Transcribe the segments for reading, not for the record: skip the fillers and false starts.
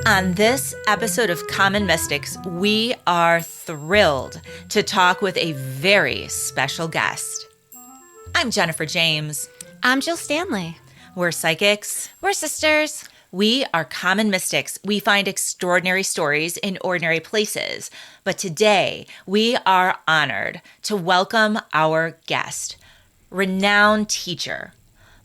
On this episode of Common Mystics, we are thrilled to talk with a very special guest. I'm Jennifer James. I'm Jill Stanley. We're psychics. We're sisters. We are common mystics. We find extraordinary stories in ordinary places. But today, we are honored to welcome our guest, renowned teacher,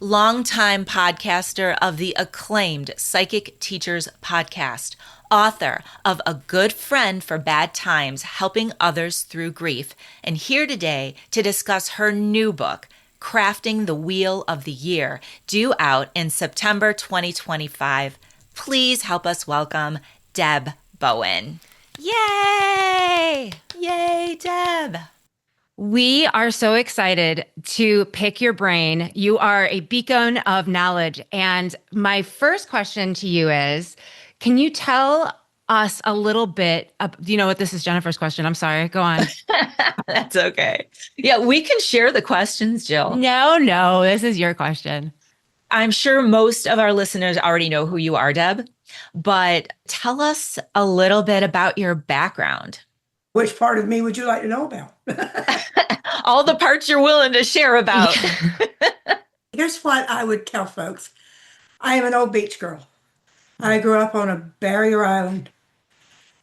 longtime podcaster of the acclaimed Psychic Teachers podcast, author of A Good Friend for Bad Times, Helping Others Through Grief, and here today to discuss her new book, Crafting the Wheel of the Year, due out in September 2025. Please help us welcome Deb Bowen. Yay! Yay, Deb! We are so excited to pick your brain. You are a beacon of knowledge. And my first question to you is, can you tell us a little bit do you know what this is? Jennifer's question. I'm sorry. Go on. That's okay. Yeah, we can share the questions, Jill. No, this is your question. I'm sure most of our listeners already know who you are, Deb, but tell us a little bit about your background. Which part of me would you like to know about? All the parts you're willing to share about. Here's what I would tell folks. I am an old beach girl. I grew up on a barrier island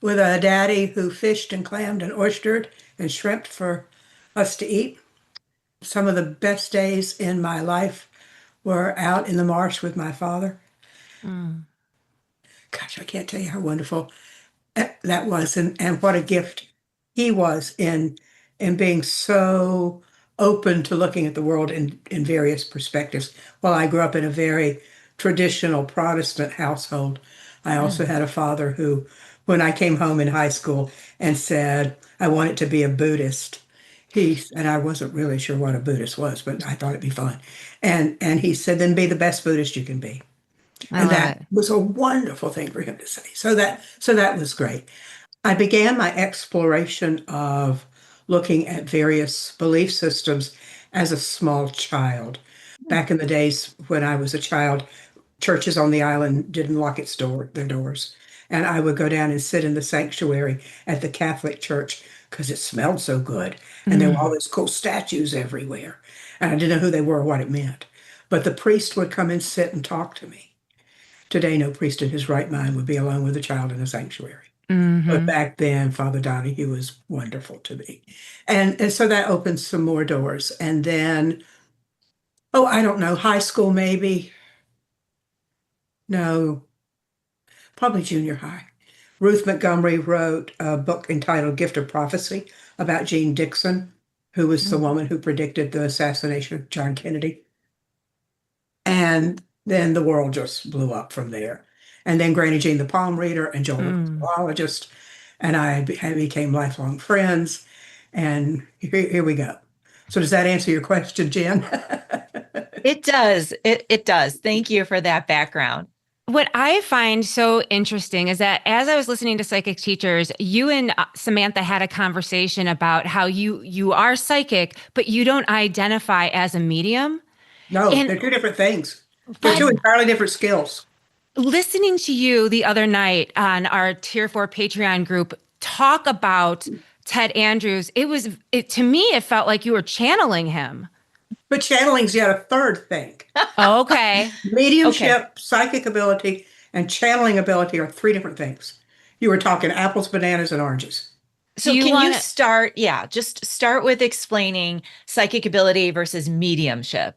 with a daddy who fished and clammed and oystered and shrimped for us to eat. Some of the best days in my life were out in the marsh with my father. Gosh, I can't tell you how wonderful that was, and what a gift he was in being so open to looking at the world in various perspectives. While I grew up in a very traditional Protestant household, I also had a father who, when I came home in high school and said, I wanted to be a Buddhist, and I wasn't really sure what a Buddhist was, but I thought it'd be fun. And he said, then be the best Buddhist you can be. And that was a wonderful thing for him to say. So that was great. I began my exploration of looking at various belief systems as a small child. Back in the days when I was a child, churches on the island didn't lock their doors. And I would go down and sit in the sanctuary at the Catholic church because it smelled so good. And there were all these cool statues everywhere. And I didn't know who they were or what it meant. But the priest would come and sit and talk to me. Today, no priest in his right mind would be alone with a child in a sanctuary. But back then, Father Donahue was wonderful to me. And so that opened some more doors. And then, I don't know, high school maybe. No, probably junior high. Ruth Montgomery wrote a book entitled Gift of Prophecy about Jean Dixon, who was the woman who predicted the assassination of John Kennedy. And then the world just blew up from there. And then Granny Jean the palm reader and Joel the zoologist, and I became lifelong friends. And here we go. So does that answer your question, Jen? It does. It does. Thank you for that background. What I find so interesting is that as I was listening to Psychic Teachers, you and Samantha had a conversation about how you are psychic, but you don't identify as a medium. No, they're two different things. They're two entirely different skills. Listening to you the other night on our Tier 4 Patreon group talk about Ted Andrews, to me, it felt like you were channeling him. But channeling's yet a third thing. Okay. Mediumship, psychic ability, and channeling ability are three different things. You were talking apples, bananas, and oranges. So you just start with explaining psychic ability versus mediumship.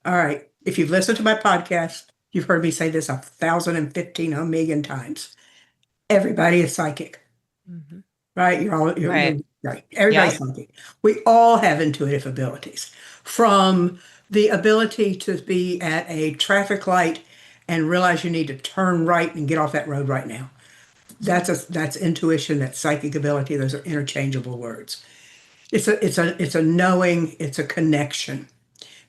All right. If you've listened to my podcast, you've heard me say this 1,015 times. Everybody is psychic, right? You're right. Everybody's psychic. We all have intuitive abilities, from the ability to be at a traffic light and realize you need to turn right and get off that road right now. That's intuition. That's psychic ability. Those are interchangeable words. It's a knowing. It's a connection.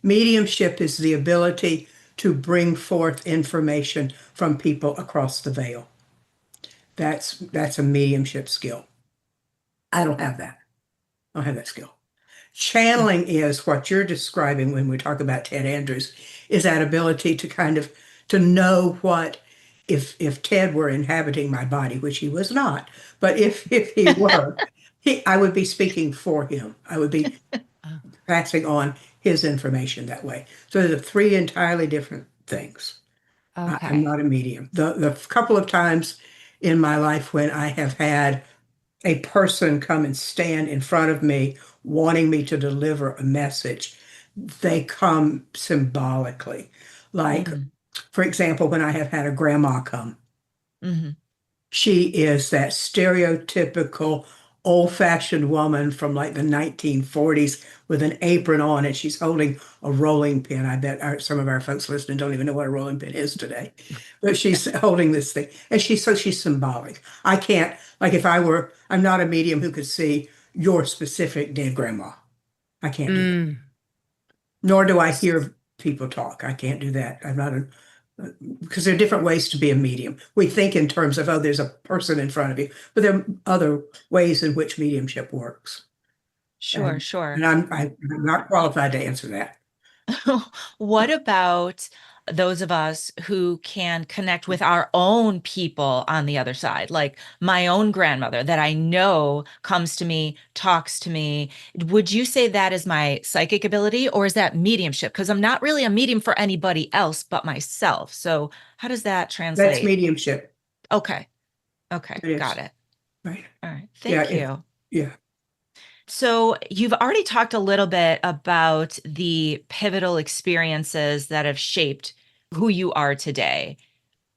Mediumship is the ability to bring forth information from people across the veil. That's a mediumship skill. I don't have that. I don't have that skill. Channeling is what you're describing when we talk about Ted Andrews, is that ability to kind of to know what if Ted were inhabiting my body, which he was not, but if he were, I would be speaking for him. I would be passing on his information that way. So they're three entirely different things. I'm Okay. not a medium. The couple of times in my life when I have had a person come and stand in front of me wanting me to deliver a message, they come symbolically. Like, Mm. for example, when I have had a grandma come, Hmm. she is that stereotypical old-fashioned woman from like the 1940s with an apron on, and she's holding a rolling pin. I bet some of our folks listening don't even know what a rolling pin is today, but she's holding this thing, and she's symbolic. I can't, like, I'm not a medium who could see your specific dead grandma. I can't do that. Mm. Nor do I hear people talk. I can't do that. I'm not a because there are different ways to be a medium. We think in terms of, oh, there's a person in front of you, but there are other ways in which mediumship works. Sure, And, sure. I'm not qualified to answer that. What about those of us who can connect with our own people on the other side? Like my own grandmother that I know comes to me, talks to me. Would you say that is my psychic ability or is that mediumship? Because I'm not really a medium for anybody else but myself. So how does that That's translate? mediumship. Okay. Okay. It Got is. it. Right. All right. Yeah. Thank you. Yeah. So, you've already talked a little bit about the pivotal experiences that have shaped who you are today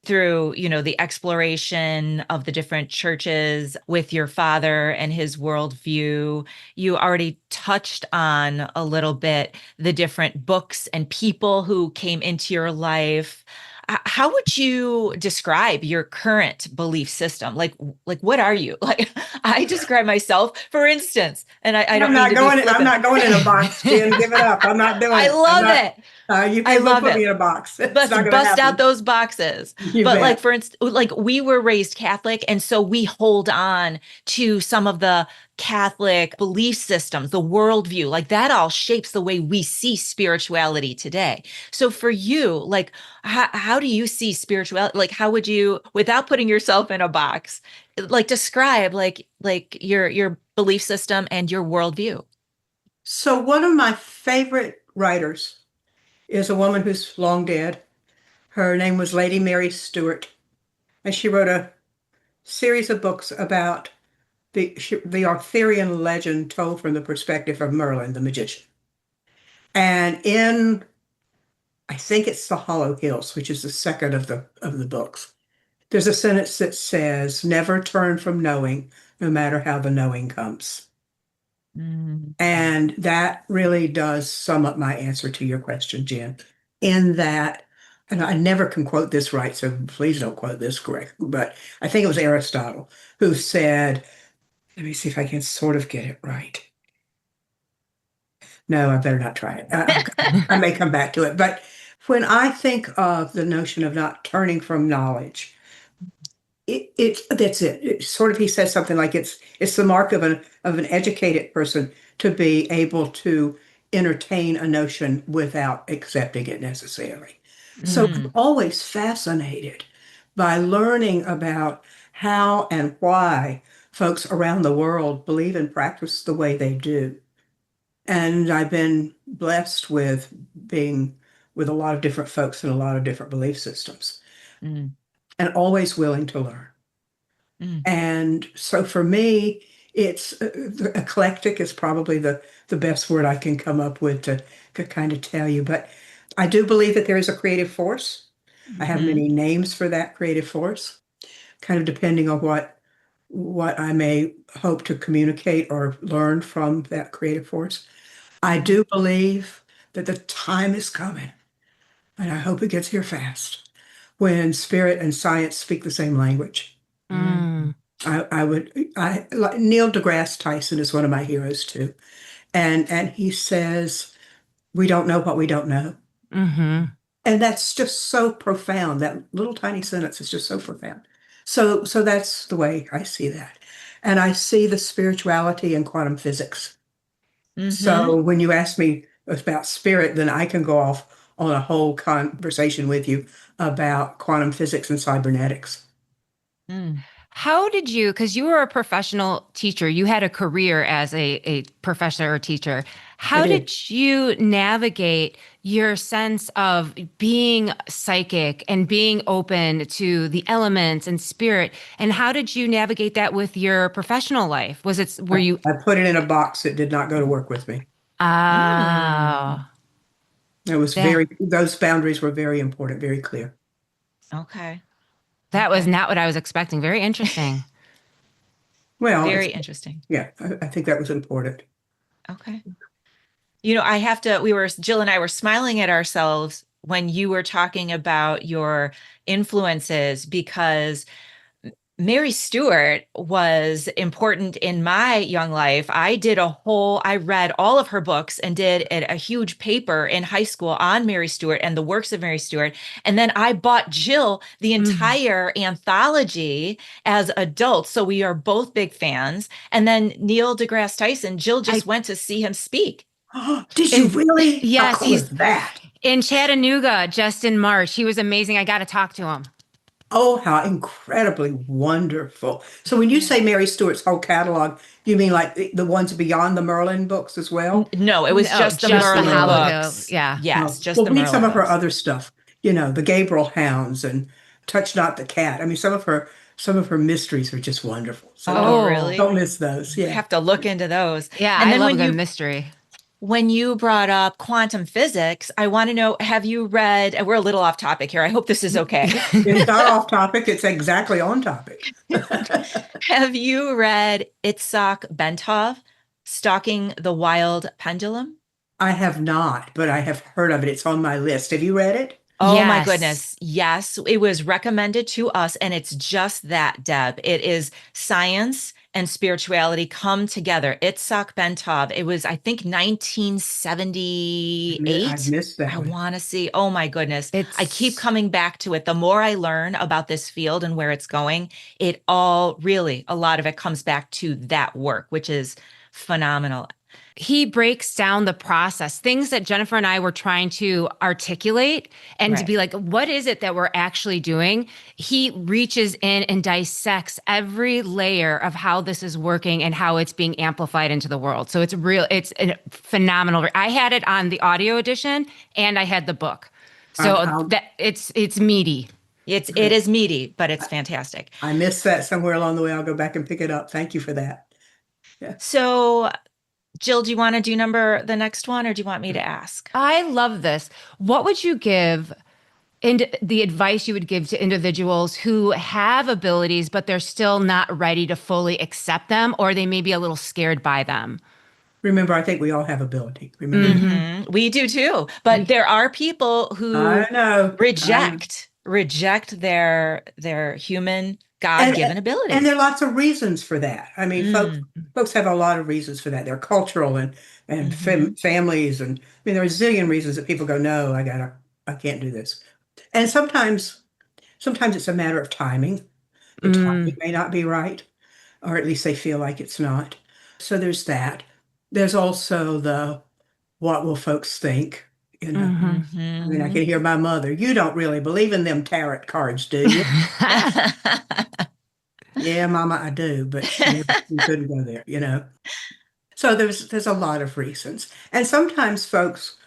through, the exploration of the different churches with your father and his worldview. You already touched on a little bit the different books and people who came into your life. How would you describe your current belief system? Like what are you? Like I describe myself, for instance, and I don't mean to be I'm flippant. not going in a box, Jen. Give it up. I'm not doing I it. I'm love not, it. you I can't go love put me it. in a box. It's Let's not going to bust out happen. those boxes. You But like bet. for instance, like we were raised Catholic, and so we hold on to some of the Catholic belief systems, the worldview, like that all shapes the way we see spirituality today. So for you, like how do you see spirituality? Like how would you, without putting yourself in a box, like describe like your belief system and your worldview? So one of my favorite writers is a woman who's long dead. Her name was Lady Mary Stuart, and she wrote a series of books about the Arthurian legend told from the perspective of Merlin, the magician. And I think it's The Hollow Hills, which is the second of the books. There's a sentence that says, "Never turn from knowing, no matter how the knowing comes." Mm. And that really does sum up my answer to your question, Jen, in that, and I never can quote this right, so please don't quote this correct, but I think it was Aristotle who said, let me see if I can sort of get it right. No, I better not try it. I may come back to it. But when I think of the notion of not turning from knowledge, that's it. It's sort of, he says something like it's the mark of an educated person to be able to entertain a notion without accepting it necessarily. So I'm Mm. always fascinated by learning about how and why folks around the world believe and practice the way they do. And I've been blessed with being with a lot of different folks and a lot of different belief systems, Mm. and always willing to learn. Mm. And so for me, it's eclectic is probably the best word I can come up with to kind of tell you. But I do believe that there is a creative force. I have Mhm. many names for that creative force, kind of depending on what I may hope to communicate or learn from that creative force. I Mhm. do believe that the time is coming, and I hope it gets here fast, when spirit and science speak the same language. Mm. Like Neil deGrasse Tyson is one of my heroes too. And he says, we don't know what we don't know. Mm-hmm. And that's just so profound. That little tiny sentence is just so profound. So that's the way I see that. And I see the spirituality in quantum physics. So Mhm. when you ask me about spirit, then I can go off on a whole conversation with you about quantum physics and cybernetics. Mm. How did you, because you were a professional teacher, you had a career as a professor or teacher. I How did. did you navigate your sense of being psychic and being open to the elements and spirit? And how did you navigate that with your professional life? Were you, I put it in a box that did not go to work with me. Mm. oh, It was that, those boundaries were very important, very clear. Okay. that was Okay. not what I was expecting. Very interesting. Well, Very interesting. yeah, I think that was important. Okay. Jill and I were smiling at ourselves when you were talking about your influences because Mary Stuart was important in my young life. I read all of her books and did a huge paper in high school on Mary Stuart and the works of Mary Stuart. And then I bought Jill the Mm. entire anthology as adults. So we are both big fans. And then Neil deGrasse Tyson, Jill just I, went to see him speak. Oh, did you and really? How yes, cool he's is that? in Chattanooga just in March. He was amazing. I got to talk to him. Oh, how incredibly wonderful. So when you Yeah. say Mary Stuart's whole catalog, you mean like the ones beyond the Merlin books as well? No, it was No, just the just the Just the Merlin Hollow Merlin. Hill. books. Yeah. Yes, Oh, just well, the read some Merlin of her books. other stuff, the Gabriel Hounds and Touch Not the Cat. I mean, some of her mysteries are just wonderful. So Oh, Oh, don't really? miss those. Yeah. Have to look into those. yeah. And I then love a good mystery. when you brought up quantum physics, I want to know, have you read, and we're a little off topic here. I hope this is okay. It's not off topic, it's exactly on topic. Have you read Itzhak Bentov, Stalking the Wild Pendulum? I have not, but I have heard of it. It's on my list. Have you read it? Oh my Yes. goodness. Yes, it was recommended to us, and it's just that, Deb. It is science and spirituality come together. Itzhak Bentov. It was, I think, I've 1978. missed that I one. want to see. Oh my goodness. I keep It's coming back to it. The more I learn about this field and where it's going, it all really, a lot of it comes back to that work, which is phenomenal. he breaks down the process, things that Jennifer and I were trying to articulate and to Right. be like, what is it that we're actually doing? He reaches in and dissects every layer of how this is working and how it's being amplified into the world. So it's a phenomenal. I had it on the audio edition and I had the book. I'll, So I'll, that it's meaty. It is meaty, but it's fantastic. I missed that somewhere along the way. I'll go back and pick it up. Thank you for that. Yeah. So, Jill, do you want to do the next one, or do you want me to ask? I love this. What would you give and the advice you would give to individuals who have abilities, but they're still not ready to fully accept them, or they may be a little scared by them? Remember, I think we all have ability. Remember that. Hmm. We do too, but there are people who I know. I know. reject their human And God-given and abilities. there are lots of reasons for that. I mean, Mm, folks have a lot of reasons for that. They're cultural and mhm, families, and I mean, there are a zillion reasons that people go, no, I can't do this. And sometimes it's a matter of timing. The timing Mm, may not be right, or at least they feel like it's not. So there's that. There's also the what will folks think, you know. hmm. I mean, I mhm. can hear my mother, you don't really believe in them tarot cards, do you? Yeah, Mama, I do, but we couldn't go there, you know. So there's a lot of reasons. And sometimes folks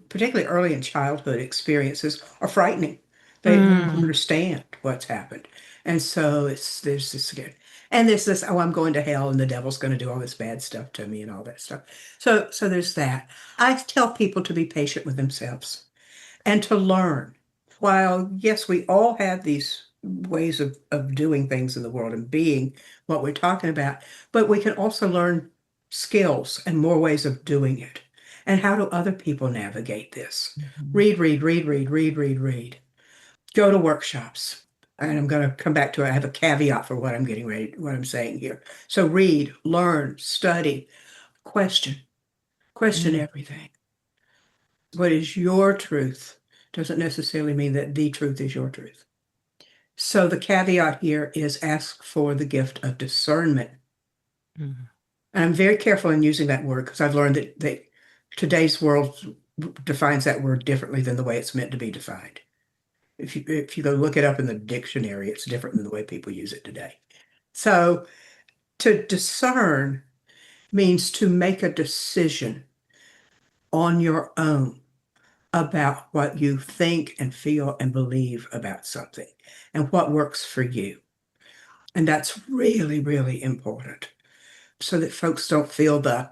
particularly early in childhood experiences are frightening. They don't Mm, Mm, understand what's happened. And so there's this again. And there's this, oh, I'm going to hell and the devil's going to do all this bad stuff to me and all that stuff. So there's that. I tell people to be patient with themselves and to learn. While, yes, we all have these ways of doing things in the world and being what we're talking about, but we can also learn skills and more ways of doing it. And how do other people navigate this? mhm, Read, read, read, read, read, read, read. Go to workshops. And I'm going to come back to it. I have a caveat for what I'm saying here. So read, learn, study, question, question mm, everything. What is your truth doesn't necessarily mean that the truth is your truth. So the caveat here is ask for the gift of discernment. mm, And I'm very careful in using that word because I've learned that today's world defines that word differently than the way it's meant to be defined. If you go look it up in the dictionary, it's different than the way people use it today. So to discern means to make a decision on your own about what you think and feel and believe about something and what works for you. And that's really, really important so that folks don't feel the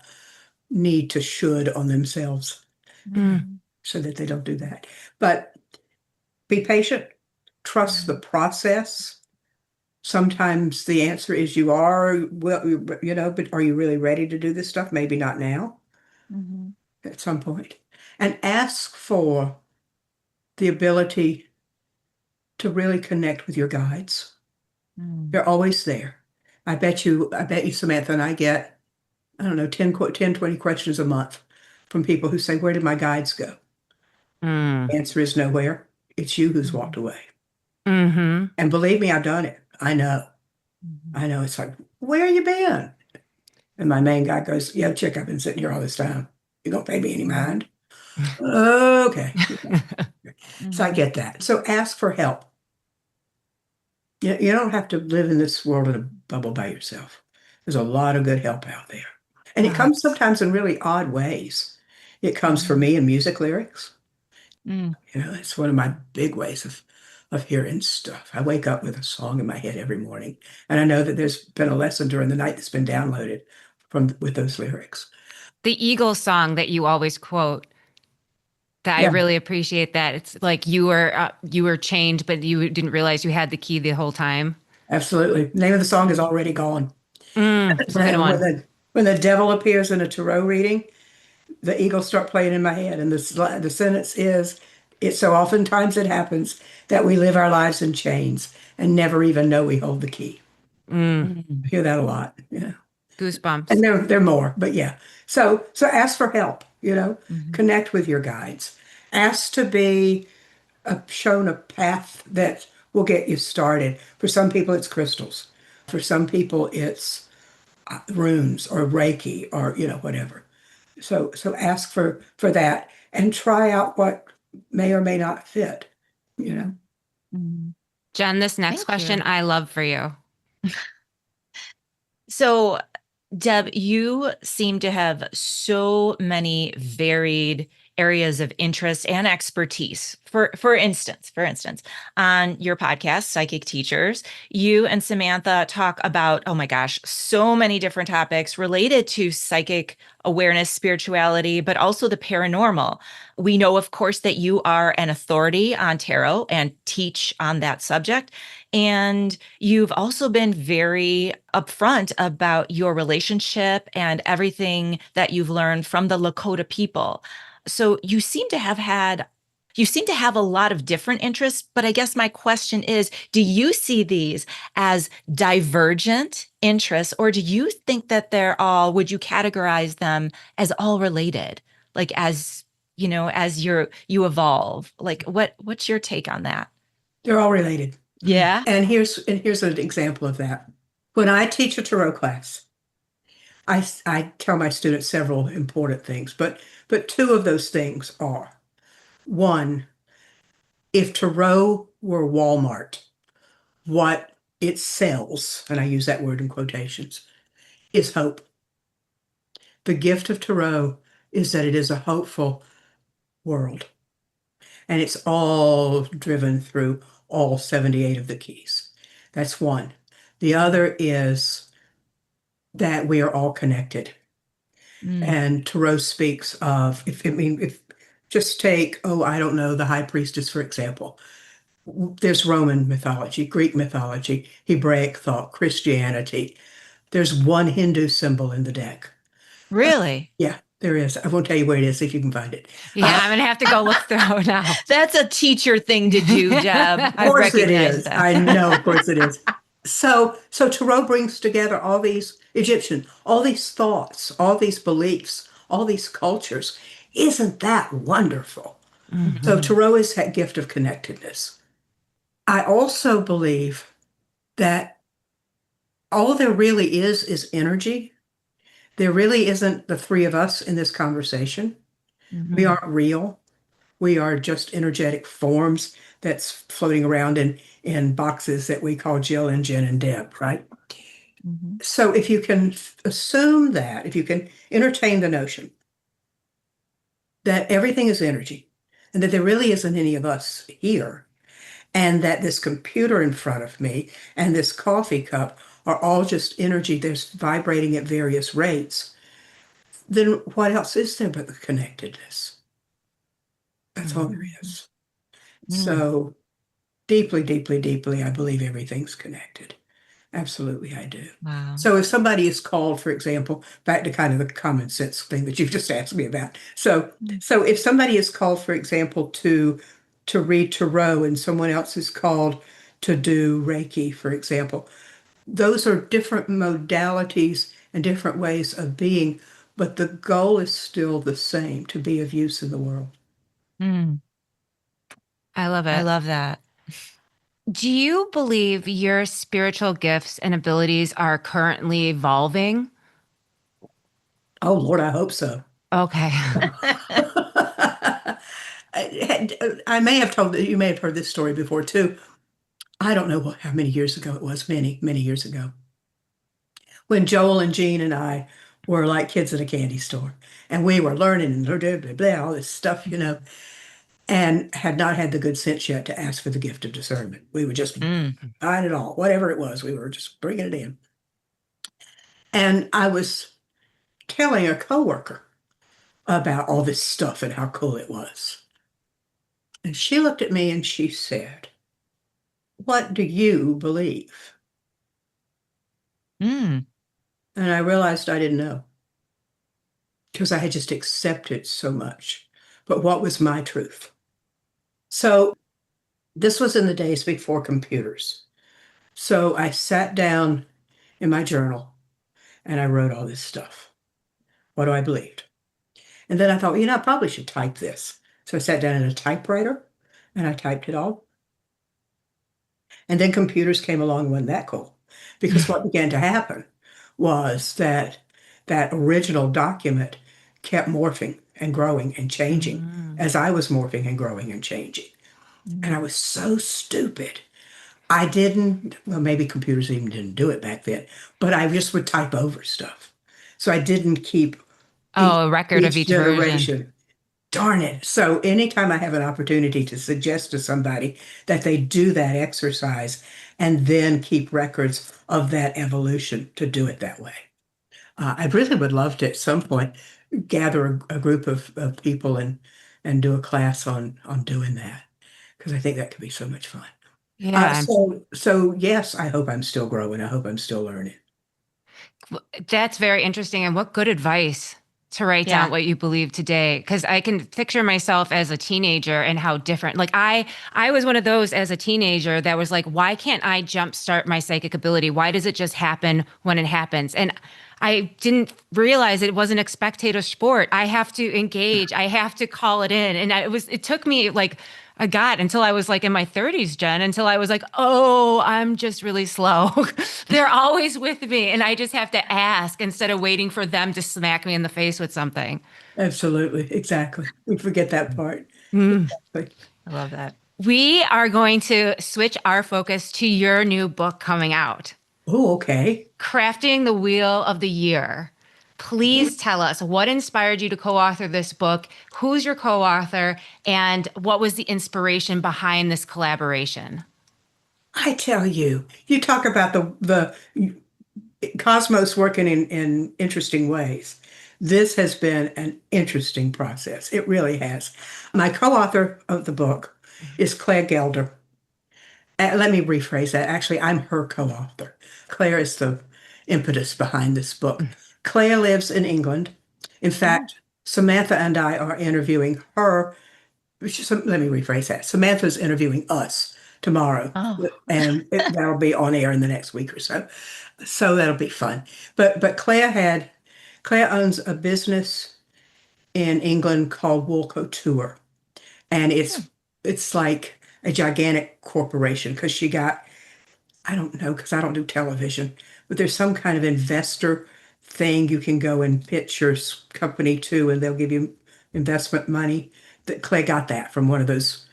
need to should on themselves, Mm. so that they don't do that. But be patient, trust the process. Sometimes the answer is you are, well, but are you really ready to do this stuff? Maybe not now, at some point. And ask for the ability to really connect with your guides. They're always there. I bet you, Samantha, and I get, I don't know, 20 questions a month from people who say, where did my guides go? Mm. The answer is nowhere. It's you who's walked away. Mm-hmm. And believe me, I've done it. I know. I know. It's like, where you been? And my main guy goes, yeah, chick, I've been sitting here all this time. You don't pay me any mind. Okay. So I get that. So ask for help. You don't have to live in this world in a bubble by yourself. There's a lot of good help out there. And it comes Yes. sometimes in really odd ways. It comes for me in music lyrics. It's one of my big ways of hearing stuff. I wake up with a song in my head every morning, and I know that there's been a lesson during the night that's been downloaded with those lyrics. The Eagles song that you always quote, that I Yeah, really appreciate that. It's like you were chained, but you didn't realize you had the key the whole time. absolutely. The name of the song is already gone. It's a good And one. when the devil appears in a tarot reading, the Eagles start playing in my head, and the sentence is, "It so oftentimes it happens that we live our lives in chains and never even know we hold the key." I hear that a lot. Yeah. And Goosebumps. there are more, but yeah. So ask for help, connect with your guides. Ask to be shown a path that will get you started. For some people, it's crystals. For some people, it's runes or Reiki or whatever. So ask for that and try out what may or may not fit. You know. Jen, this next Thank question you. I love for you. So, Deb, you seem to have so many varied areas of interest and expertise. For instance, on your podcast, Psychic Teachers, you and Samantha talk about, oh my gosh, so many different topics related to psychic awareness, spirituality, but also the paranormal. We know, of course, that you are an authority on tarot and teach on that subject. And you've also been very upfront about your relationship and everything that you've learned from the Lakota people. So you seem to have a lot of different interests, but I guess my question is, do you see these as divergent interests, or do you think that would you categorize them as all related? Like as you evolve, like what's your take on that? They're all related. Mm. Yeah. And here's an example of that. When I teach a tarot class, I tell my students several important things, but two of those things are, one, if tarot were Walmart, what it sells, and I use that word in quotations, is hope. The gift of tarot is that it is a hopeful world, and it's all driven through all 78 of the keys. That's one. The other is that we are all connected. Mm. And Tarot speaks of, if just take, oh, I don't know, the high priestess, for example. There's Roman mythology, Greek mythology, Hebraic thought, Christianity. There's one Hindu symbol in the deck. Really? Yeah, there is. I won't tell you where it is, if you can find it. Yeah, I'm gonna have to go look through it now. That's a teacher thing to do, Deb. Of I course it recognize is. that. I know, of course it is. So Tarot brings together all these Egyptian, all these thoughts, all these beliefs, all these cultures. Isn't that wonderful? So Mhm. Tarot is that gift of connectedness. I also believe that all there really is energy. There really isn't the three of us in this conversation. We Mhm. aren't real. We are just energetic forms that's floating around in boxes that we call Jill and Jen and Deb, right? Mhm. So if you can assume that, if you can entertain the notion that everything is energy and that there really isn't any of us here, and that this computer in front of me and this coffee cup are all just energy that's vibrating at various rates, then what else is there but the connectedness? That's all there Mhm. is. Mm. So deeply, deeply, deeply, I believe everything's connected. Absolutely, I do. Wow. So if somebody is called, for example, back to kind of the common sense thing that you've just asked me about. Mm. So if somebody is called, for example, to read tarot and someone else is called to do Reiki, for example, those are different modalities and different ways of being, but the goal is still the same, to be of use in the world. Mm. I love I it. love that. Do you believe your spiritual gifts and abilities are currently evolving? Oh Lord, I hope so. Okay. I may have told you may have heard this story before too. I don't know how many years ago it was, many, many years ago, when Joel and Jean and I were like kids at a candy store. And we were learning and blah, blah, blah, blah, all this stuff, and had not had the good sense yet to ask for the gift of discernment. We were just Mm. buying it all, whatever it was, we were just bringing it in. And I was telling a coworker about all this stuff and how cool it was. And she looked at me and she said, "What do you believe?" Mm. And I realized I didn't know because I had just accepted so much. But what was my truth? So this was in the days before computers. So I sat down in my journal and I wrote all this stuff. What do I believe? And then I thought, I probably should type this. So I sat down at a typewriter and I typed it all. And then computers came along and wasn't that cool. Because what began to happen was that that original document kept morphing and growing and changing Mm. as I was morphing and growing and changing. And I Mm. was so stupid. I didn't, well, maybe computers even didn't do it back then, but I just would type over stuff. So I didn't keep each, Oh, a record of each each version. generation. Darn it. So anytime I have an opportunity to suggest to somebody that they do that exercise and then keep records of that evolution, to do it that way. I really would love to at some point gather a group of people and do a class on doing that because I think that could be so much fun. Yeah. So yes, I hope I'm still growing. I hope I'm still learning. That's very interesting. And what good advice to write down Yeah. what you believe today. Because I can picture myself as a teenager and how different. Like I was one of those as a teenager that was like, why can't I jumpstart my psychic ability? Why does it just happen when it happens? And I didn't realize it wasn't a spectator sport. I have to engage. I have to call it in. And it took me like until I was like in my 30s, Jen, until I was like, oh, I'm just really slow. They're always with me. And I just have to ask instead of waiting for them to smack me in the face with something. Absolutely. Exactly. We forget that part. Mm. Exactly. I love that. We are going to switch our focus to your new book coming out, Oh, okay. Crafting the Wheel of the Year. Please tell us what inspired you to co author this book, who's your co author, and what was the inspiration behind this collaboration? I tell you, you talk about the cosmos working in interesting ways. This has been an interesting process. It really has. My co-author of the book is Claire Gelder. Let me rephrase that. Actually, I'm her co-author. Claire is the impetus behind this book. Claire lives in England. In Oh. fact, Samantha and I are interviewing her. Let me rephrase that. Samantha's interviewing us tomorrow, Oh. and that'll be on air in the next week or so. So that'll be fun. But Claire owns a business in England called Wool Couture, and it's like a gigantic corporation because she got, I don't know, because I don't do television, but there's some kind of investor thing you can go and pitch your company to, and they'll give you investment money. That Clay got that from one of those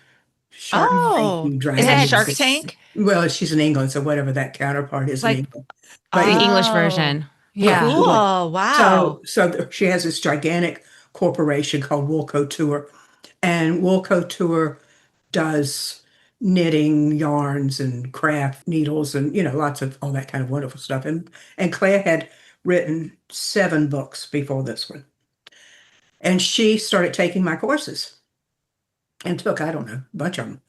Shark Tank Oh, is that dragons. Shark Nice. Tank? Well, she's in England, so whatever that counterpart is in Like England. But the yeah, English Oh, version. yeah, Yeah. yeah. cool. So, Wow. she has this gigantic corporation called Woolco Tour, and Woolco Tour does knitting, yarns, and craft needles, and lots of all that kind of wonderful stuff. And Claire had written 7 books before this one, and she started taking my courses and took, I don't know, a bunch of them.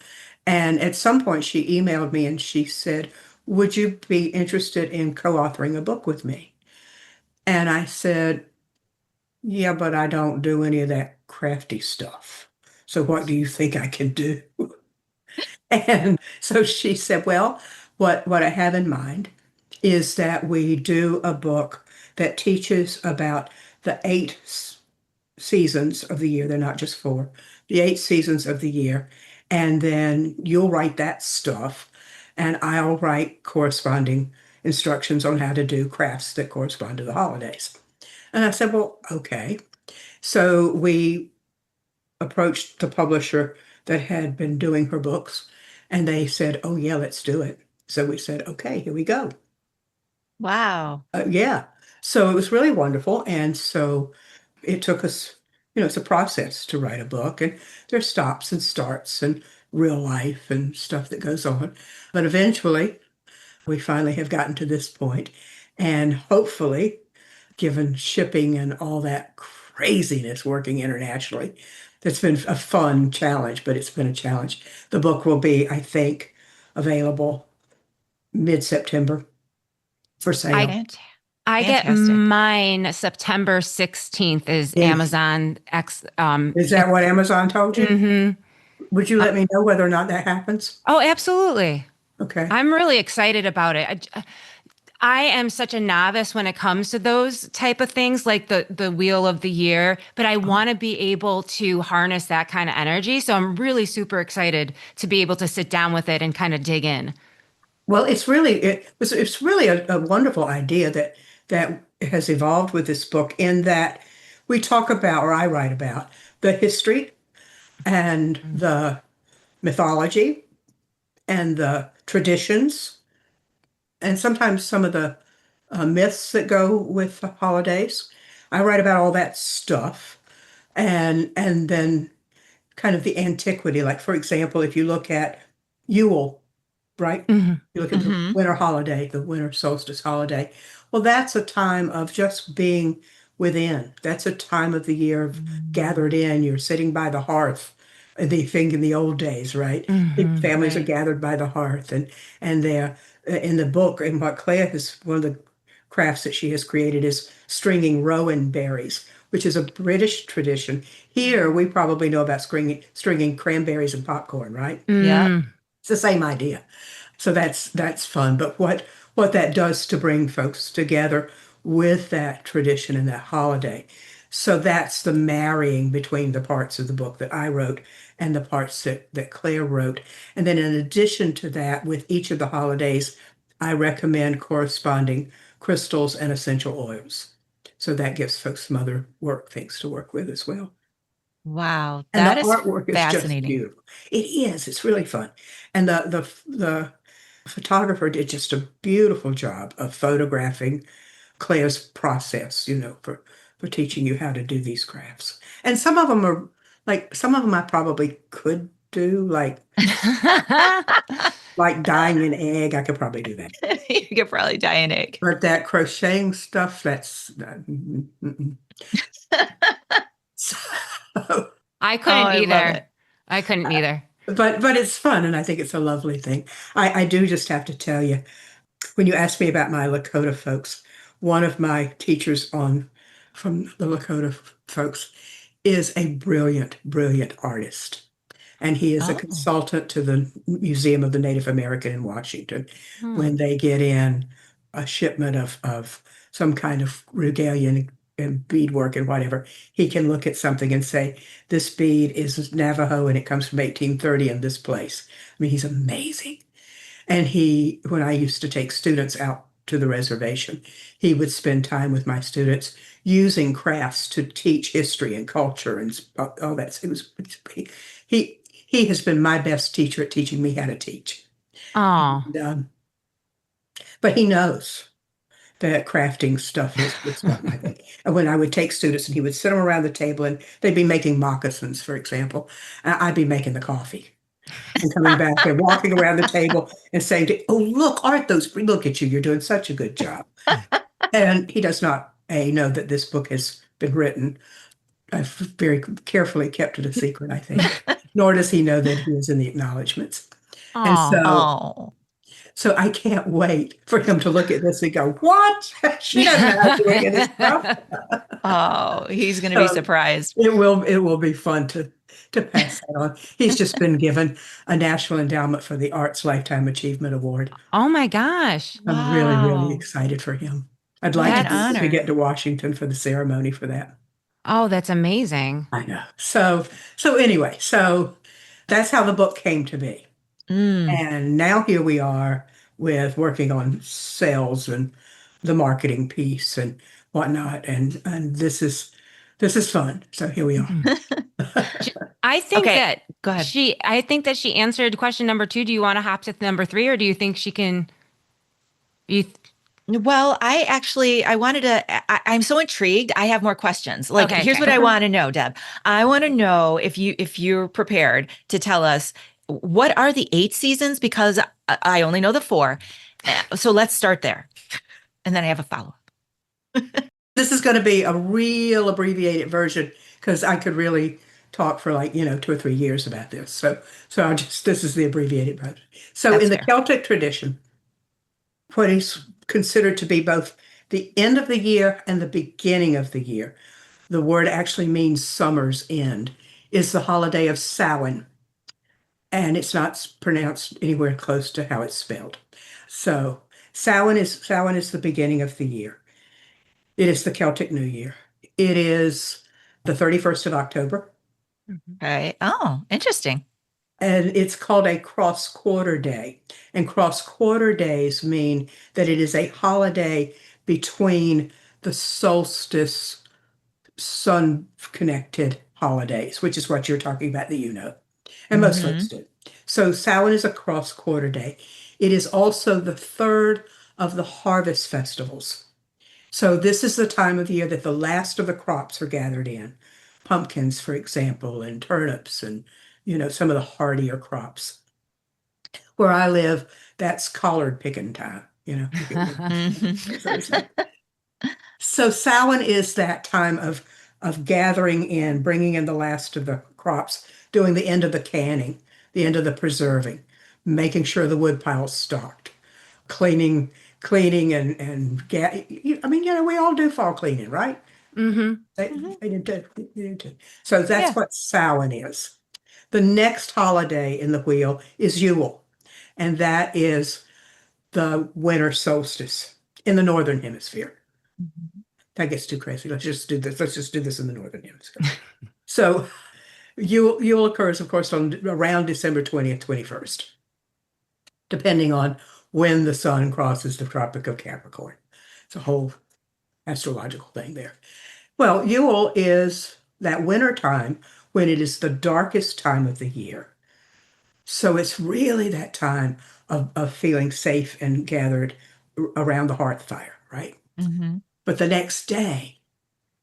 And at some point, she emailed me and she said, "Would you be interested in co-authoring a book with me?" And I said, "Yeah, but I don't do any of that crafty stuff. So what do you think I can do?" And so she said, "Well, what I have in mind is that we do a book that teaches about the seasons of the year. They're not just four, the 8 seasons of the year. And then you'll write that stuff, and I'll write corresponding instructions on how to do crafts that correspond to the holidays." And I said, "Well, okay." So we approached the publisher that had been doing her books, and they said, "Oh, yeah, let's do it." So we said, "Okay, here we go." Wow. Yeah. So it was really wonderful. And so it took us, it's a process to write a book, and there's stops and starts and real life and stuff that goes on. But eventually, we finally have gotten to this point, and hopefully, given shipping and all that craziness working internationally, that's been a fun challenge, but it's been a challenge. The book will be, I think, available mid-September for I sale. Fant- I get Fantastic. mine September 16th is Is, Amazon X is that what Amazon told you? mhm. Would you let me know whether or not that happens? Oh, absolutely. Okay. I'm really excited about it. I am such a novice when it comes to those type of things, like the wheel of the year, but I want to be able to harness that kind of energy. So I'm really super excited to be able to sit down with it and kind of dig in. Well, it's really a wonderful idea that has evolved with this book, in that we talk about, or I write about, the history and the mythology and the traditions, and sometimes some of the myths that go with the holidays. I write about all that stuff, and then kind of the antiquity. Like, for example, if you look at Yule, right? Hmm. You look at the Hmm. winter holiday, the winter solstice holiday. Well, that's a time of just being within. That's a time of the year of gathered in. You're sitting by the hearth. They think in the old days, right? Hmm. Families are Right. gathered by the hearth, and they're in the book. And what Claire has, one of the crafts that she has created is stringing rowan berries, which is a British tradition. Here, we probably know about stringing cranberries and popcorn, right? Yep. Mm. It's the same idea. So that's fun. But what that does to bring folks together with that tradition and that holiday. So that's the marrying between the parts of the book that I wrote and the parts that Claire wrote. And then in addition to that, with each of the holidays, I recommend corresponding crystals and essential oils. So that gives folks some other things to work with as well. Wow. And the That is artwork is just fascinating. beautiful. It is. It's really fun. And the photographer did just a beautiful job of photographing Claire's process, for teaching you how to do these crafts. And some of them are some of them I probably could do, like dyeing an egg. I could probably do that. You could probably die an egg. But that crocheting stuff, that's mm, mm, mm. So, I Oh, couldn't I love either. it. I couldn't either. but it's fun, and I think it's a lovely thing. I do just have to tell you, when you asked me about my Lakota folks, one of my teachers on from the Lakota folks is a brilliant, brilliant artist. And he is a Oh. consultant to the Museum of the Native American in Washington. Hmm. When they get in a shipment of some kind of regalia and beadwork and whatever, he can look at something and say, "This bead is Navajo and it comes from 1830 in this place." I mean, he's amazing. And when I used to take students out to the reservation. He would spend time with my students using crafts to teach history and culture and all that. He has been my best teacher at teaching me how to teach. Oh, And, but he knows that crafting stuff is not my thing. And when I would take students and he would sit them around the table and they'd be making moccasins, for example, and I'd be making the coffee and coming back and walking around the table and saying, "Oh, look, aren't those, look at you, you're doing such a good job." And he does not, know that this book has been written. I've very carefully kept it a secret, I think. Nor does he know that he is in the acknowledgments. And oh. Oh. so I can't wait for him to look at this and go, "What? She doesn't know how to do any of this stuff." Oh, he's going to be surprised. It will be fun to pass that on. He's just been given a National Endowment for the Arts Lifetime Achievement Award. Oh my gosh. I'm really, really Wow. excited for him. I'd What like an to honor. get to Washington for the ceremony for that. Oh, that's amazing. I know. So anyway, so that's how the book came to be. Mm. And now here we are with working on sales and the marketing piece and whatnot. And this is fun. So here we are. I think Okay, that go ahead. I think that she answered question number 2. Do you want to hop to number 3, or do you think she can? Well, I wanted to, I'm so intrigued. I have more questions. Like, Okay, here's okay. what I want to know, Deb. I want to know if you're prepared to tell us what are the 8 seasons, because I only know the 4. So let's start there. And then I have a follow-up. This is going to be a real abbreviated version because I could really talk for 2 or 3 years about this. So this is the abbreviated version. So That's in the fair. Celtic tradition, what is considered to be both the end of the year and the beginning of the year, the word actually means summer's end, is the holiday of Samhain. And it's not pronounced anywhere close to how it's spelled. So Samhain is the beginning of the year. It is the Celtic New Year. It is the 31st of October, Okay. Oh, interesting. and it's called a cross-quarter day. And cross-quarter days mean that it is a holiday between the solstice sun-connected holidays, which is what you're talking about that you know, and most folks Hmm. do. So Samhain is a cross-quarter day. It is also the third of the harvest festivals. So this is the time of year that the last of the crops are gathered in. Pumpkins, for example, and turnips and, some of the hardier crops. Where I live, that's collard picking time, So Samhain is that time of gathering in, bringing in the last of the crops, doing the end of the canning, the end of the preserving, making sure the wood pile's stocked, cleaning, I mean, we all do fall cleaning, right? Mm-hmm. They did too. They did too. So that's Yeah. what Samhain is. The next holiday in the wheel is Yule, and that is the winter solstice in the northern hemisphere. That gets too crazy. Let's just do this. Let's just do this in the northern hemisphere. So Yule occurs, of course, on around December 20th, 21st, depending on when the sun crosses the Tropic of Capricorn. It's a whole astrological thing there. Well, Yule is that winter time when it is the darkest time of the year. So it's really that time of feeling safe and gathered around the hearth fire, right? Hmm. But the next day,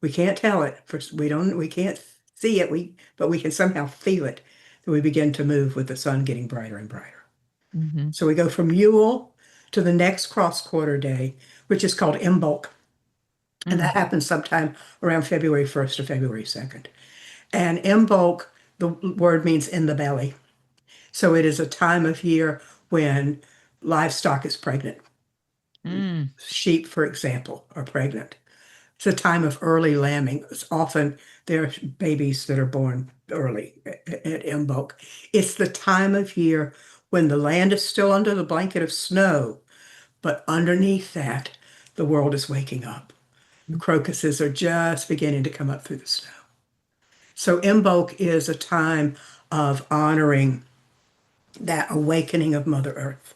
we can't tell it. First, we can't see it, but we can somehow feel it. That we begin to move with the sun getting brighter and brighter. Hmm. So we go from Yule to the next cross-quarter day, which is called Imbolc. And that happens sometime around February 1st or February 2nd. And Imbolc, the word means in the belly. So it is a time of year when livestock is pregnant. Mm. Sheep, for example, are pregnant. It's a time of early lambing. It's often there are babies that are born early at Imbolc. It's the time of year when the land is still under the blanket of snow, but underneath that, the world is waking up. The crocuses are just beginning to come up through the snow. So Imbolc is a time of honoring that awakening of Mother Earth.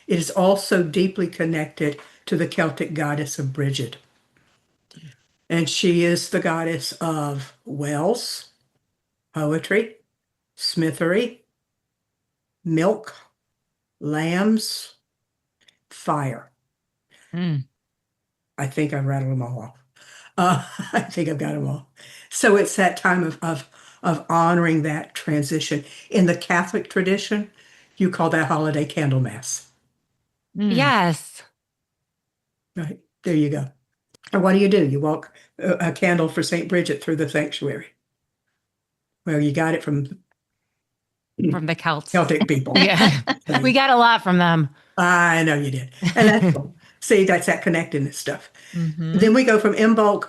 It is also deeply connected to the Celtic goddess of Brigid. And she is the goddess of wells, poetry, smithery, milk, lambs, fire. Mm. I think I've rattled them all off. I think I've got them all. So it's that time of honoring that transition. In the Catholic tradition, you call that holiday Candlemas. Yes. Right. There you go. And what do? You walk a candle for St. Bridget through the sanctuary. Well, you got it from From the Celts. Celtic people. Yeah. We got a lot from them. I know you did. And that's cool. See, that's that connectedness stuff. Mhm. Then we go from Imbolc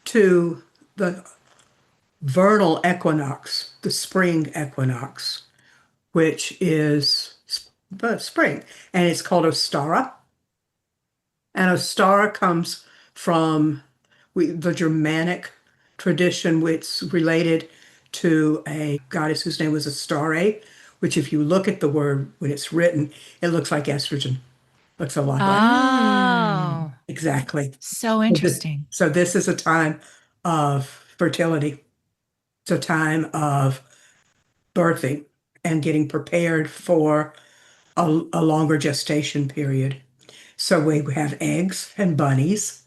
to the vernal equinox, the spring equinox, which is spring. And it's called Ostara. And Ostara comes from the Germanic tradition, which related to a goddess whose name was Astarte, which if you look at the word when it's written, it looks like estrogen. Looks a lot like Oh. exactly. So interesting. So this is a time of fertility. It's a time of birthing and getting prepared for a longer gestation period. So we have eggs and bunnies,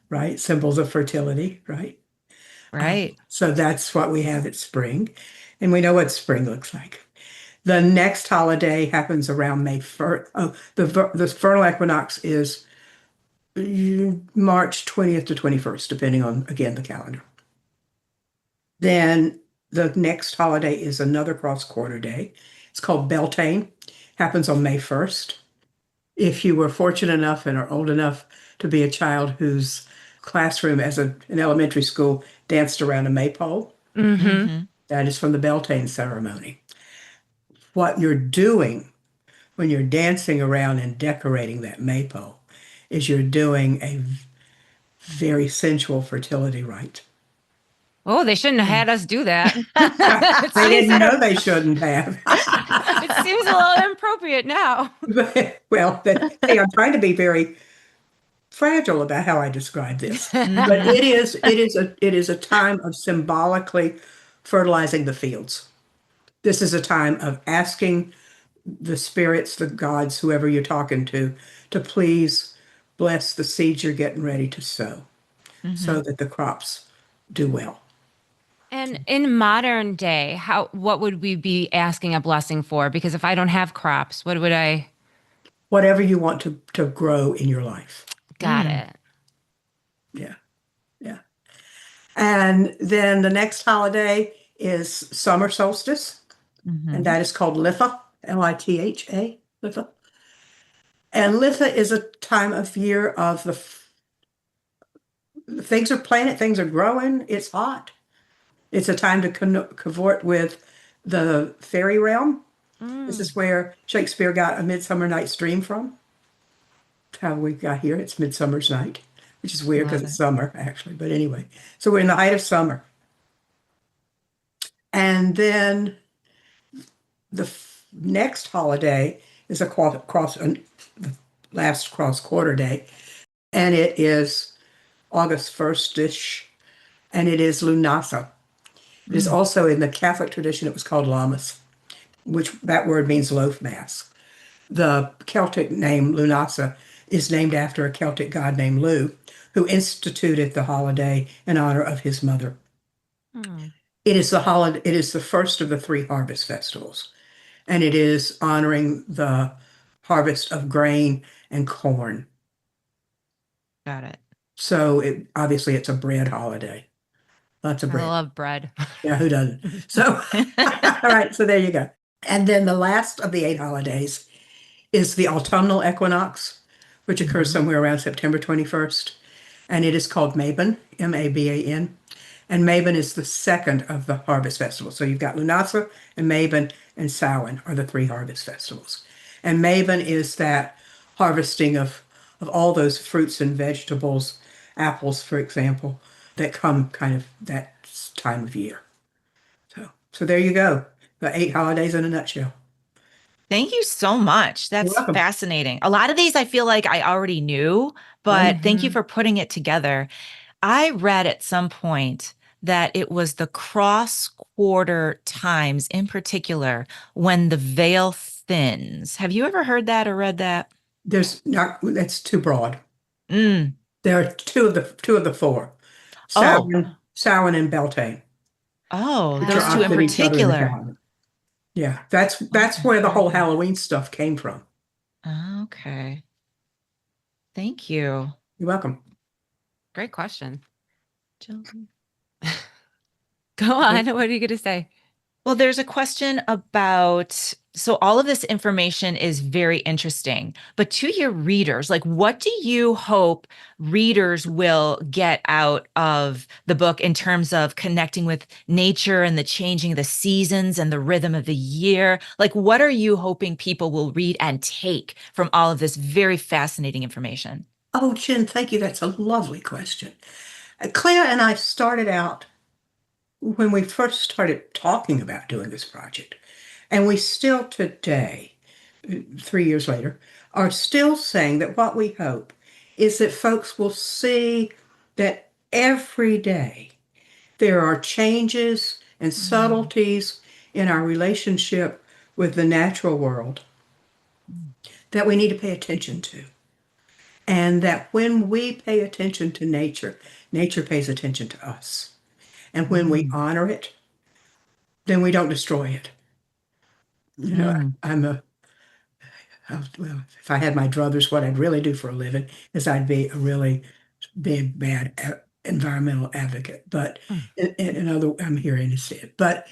right? Symbols of fertility, right? Right. So that's what we have at spring. And we know what spring looks like. The next holiday happens around May 1st. Oh, the vernal equinox is March 20th to 21st, depending on, again, the calendar. Then the next holiday is another cross quarter day. It's called Beltane. Happens on May 1st. If you were fortunate enough and are old enough to be a child whose classroom in elementary school danced around a maypole, Mhm. that is from the Beltane ceremony. What you're doing when you're dancing around and decorating that maypole is you're doing a very sensual fertility rite. Oh, they shouldn't have had us do that. They didn't know they shouldn't have. It seems a little inappropriate now. Well, hey, I'm trying to be very fragile about how I describe this, but Mhm. it is a time of symbolically fertilizing the fields. This is a time of asking the spirits, the gods, whoever you're talking to please bless the seeds you're getting ready to sow so Mhm. that the crops do well. And in modern day, what would we be asking a blessing for? Because if I don't have crops, what would I? Whatever you want to grow in your life. Got Mm. it. Yeah, yeah. And then the next holiday is summer solstice, and Mhm. that is called Litha, Litha, Litha. And Litha is a time of year of things are planted, things are growing, it's hot. It's a time to cavort with the fairy realm. This Mm, is where Shakespeare got A Midsummer Night's Dream from. That's how we got here. It's Midsummer's Night, which is weird because Love it's it. summer, actually. But anyway, so we're in the height of summer. And then the next holiday is the last cross quarter day, and it is August 1st-ish, and it is Lunasa. It is Mm. also in the Catholic tradition, it was called Lammas, which that word means loaf mass. The Celtic name Lunasa is named after a Celtic god named Lu, who instituted the holiday in honor of his mother. mm, It is the first of the three harvest festivals, and it is honoring the harvest of grain and corn. Got it. So obviously it's a bread holiday. Lots of I bread. love bread. Yeah, who doesn't? So, all right, so there you go. And then the last of the 8 holidays is the autumnal equinox, which occurs Mhm. somewhere around September 21st. And it is called Mabon, Maban. And Mabon is the second of the harvest festivals. So you've got Lunasa and Mabon and Samhain are the three harvest festivals. And Mabon is that harvesting of all those fruits and vegetables, apples, for example, that come kind of that time of year. So there you go. The 8 holidays in a nutshell. Thank you so much. You're That's welcome. fascinating. A lot of these I feel like I already knew, but thank you Mhm. for putting it together. I read at some point that it was the cross quarter times in particular when the veil thins. Have you ever heard that or read that? There's not, that's too broad. Mm. There are two of the four, Oh, Samhain and Beltane, oh, which are those two in opposite each Ah, other in the particular. calendar. Yeah, that's where the whole okay. Halloween stuff came from. Okay. Thank you. You're welcome. Great question. Children. Go on. What are you going to say? Well, there's a question about, so all of this information is very interesting, but to your readers, like what do you hope readers will get out of the book in terms of connecting with nature and the changing of the seasons and the rhythm of the year? Like, what are you hoping people will read and take from all of this very fascinating information? Oh, Jen, thank you. That's a lovely question. Claire and I started out when we first started talking about doing this project, and we still today, 3 years later, are still saying that what we hope is that folks will see that every day there are changes and Mm, subtleties in our relationship with the natural world that we need to pay attention to. And that when we pay attention to nature, nature pays attention to us. And when we mm, honor it, then we don't destroy it. You know, mm, I'm a, well, if I had my druthers, what I'd really do for a living is I'd be a really big, bad environmental advocate. But Mm. in other, I'm here instead. But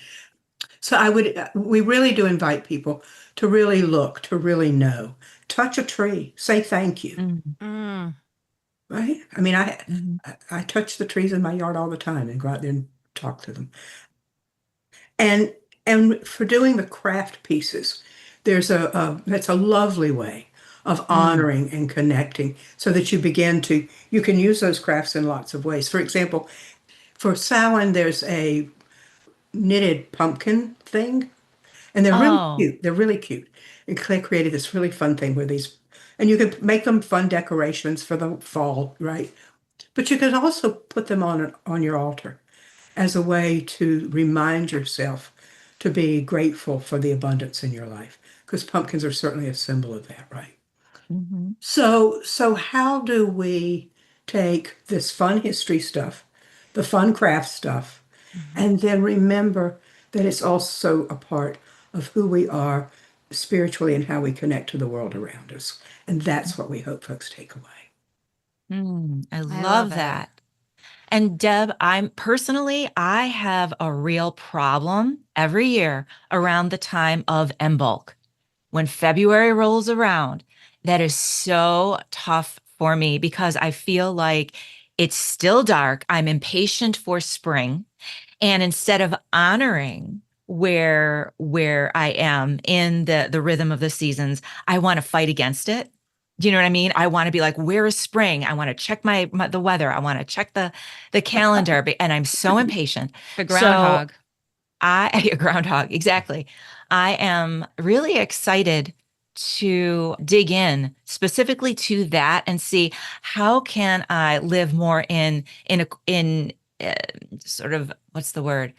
so we really do invite people to really look, to really know, touch a tree, say thank you, mm, Mm. right? I mean, mm, I touch the trees in my yard all the time and go out there and talk to them. And and for doing the craft pieces, that's a lovely way of mm. honoring and connecting so that you can use those crafts in lots of ways. For example, for Samhain, there's a knitted pumpkin thing, and they're really Oh, cute. They're really cute. And Clay created this really fun thing where and you can make them fun decorations for the fall, right? But you can also put them on your altar as a way to remind yourself to be grateful for the abundance in your life, because pumpkins are certainly a symbol of that, right? mhm, So how do we take this fun history stuff, the fun craft stuff, Mhm. and then remember that it's also a part of who we are spiritually and how we connect to the world around us. And that's what we hope folks take away. I I love love it. that. And Deb, I have a real problem every year around the time of Bulk. When February rolls around, that is so tough for me because I feel like it's still dark. I'm impatient for spring. And instead of honoring where I am in the rhythm of the seasons, I want to fight against it. Do you know what I mean? I want to be like, where is spring? I want to check the weather. I want to check the calendar, and I'm so impatient. The So groundhog. a groundhog, exactly. I am really excited to dig in specifically to that and see how can I live more in uh, sort of what's the word?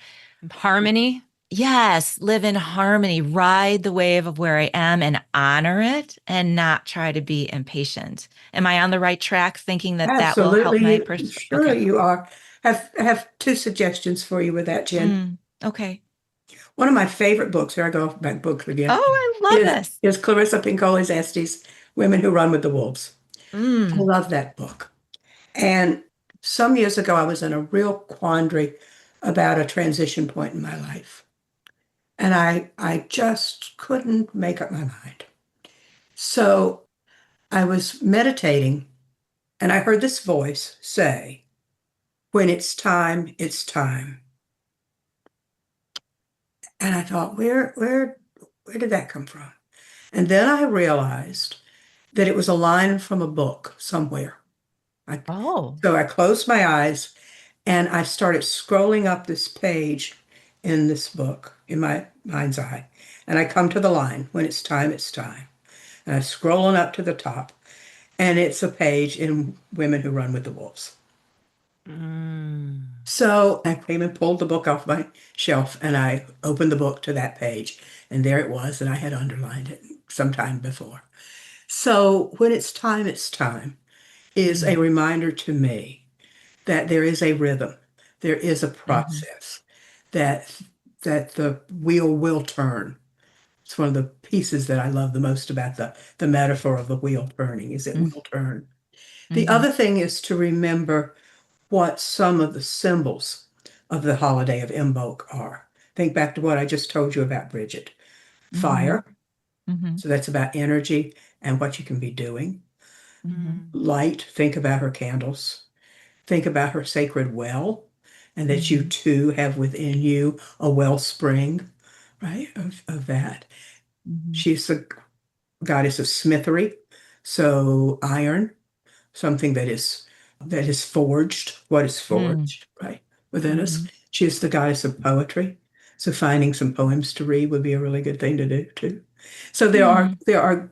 Harmony. Yes, live in harmony, ride the wave of where I am and honor it and not try to be impatient. Am I on the right track thinking that that will help Absolutely, my sure Okay. you are. I have two suggestions for you with that, Jen. Okay. One of my favorite books, here I go back books Oh, again, I love is this. is Clarissa Pinkole's Estes, Women Who Run with the Wolves. I Mm. love that book. And some years ago, I was in a real quandary about a transition point in my life. And I just couldn't make up my mind. So I was meditating and I heard this voice say, when it's time, it's time. And I thought, where did that come from? And then I realized that it was a line from a book somewhere. I, Oh. so I closed my eyes and I started scrolling up this page in this book, in my mind's eye. And I come to the line, when it's time, it's time. And I scroll on up to the top, and it's a page in Women Who Run with the Wolves. Mm. So I came and pulled the book off my shelf, and I opened the book to that page, and there it was, and I had underlined it sometime before. So when it's time is a reminder to me that there is a rhythm, there is a Mhm. process, that the wheel will turn. It's one of the pieces that I love the most about the metaphor of the wheel turning, is it Mhm. will turn. The Mhm. other thing is to remember what some of the symbols of the holiday of Imbolc are. Think back to what I just told you about Bridget. Mhm. Fire, Mhm. so that's about energy and what you can be doing. Mhm. Mm. Light, think about her candles. Think about her sacred well, and that you Mhm. too have within you a wellspring, right, of that. Mhm. She's the goddess of smithery, so iron, something that is forged, what is Mm. forged, right, within us. Mhm. She is the goddess of poetry. So finding some poems to read would be a really good thing to do too. So Mhm.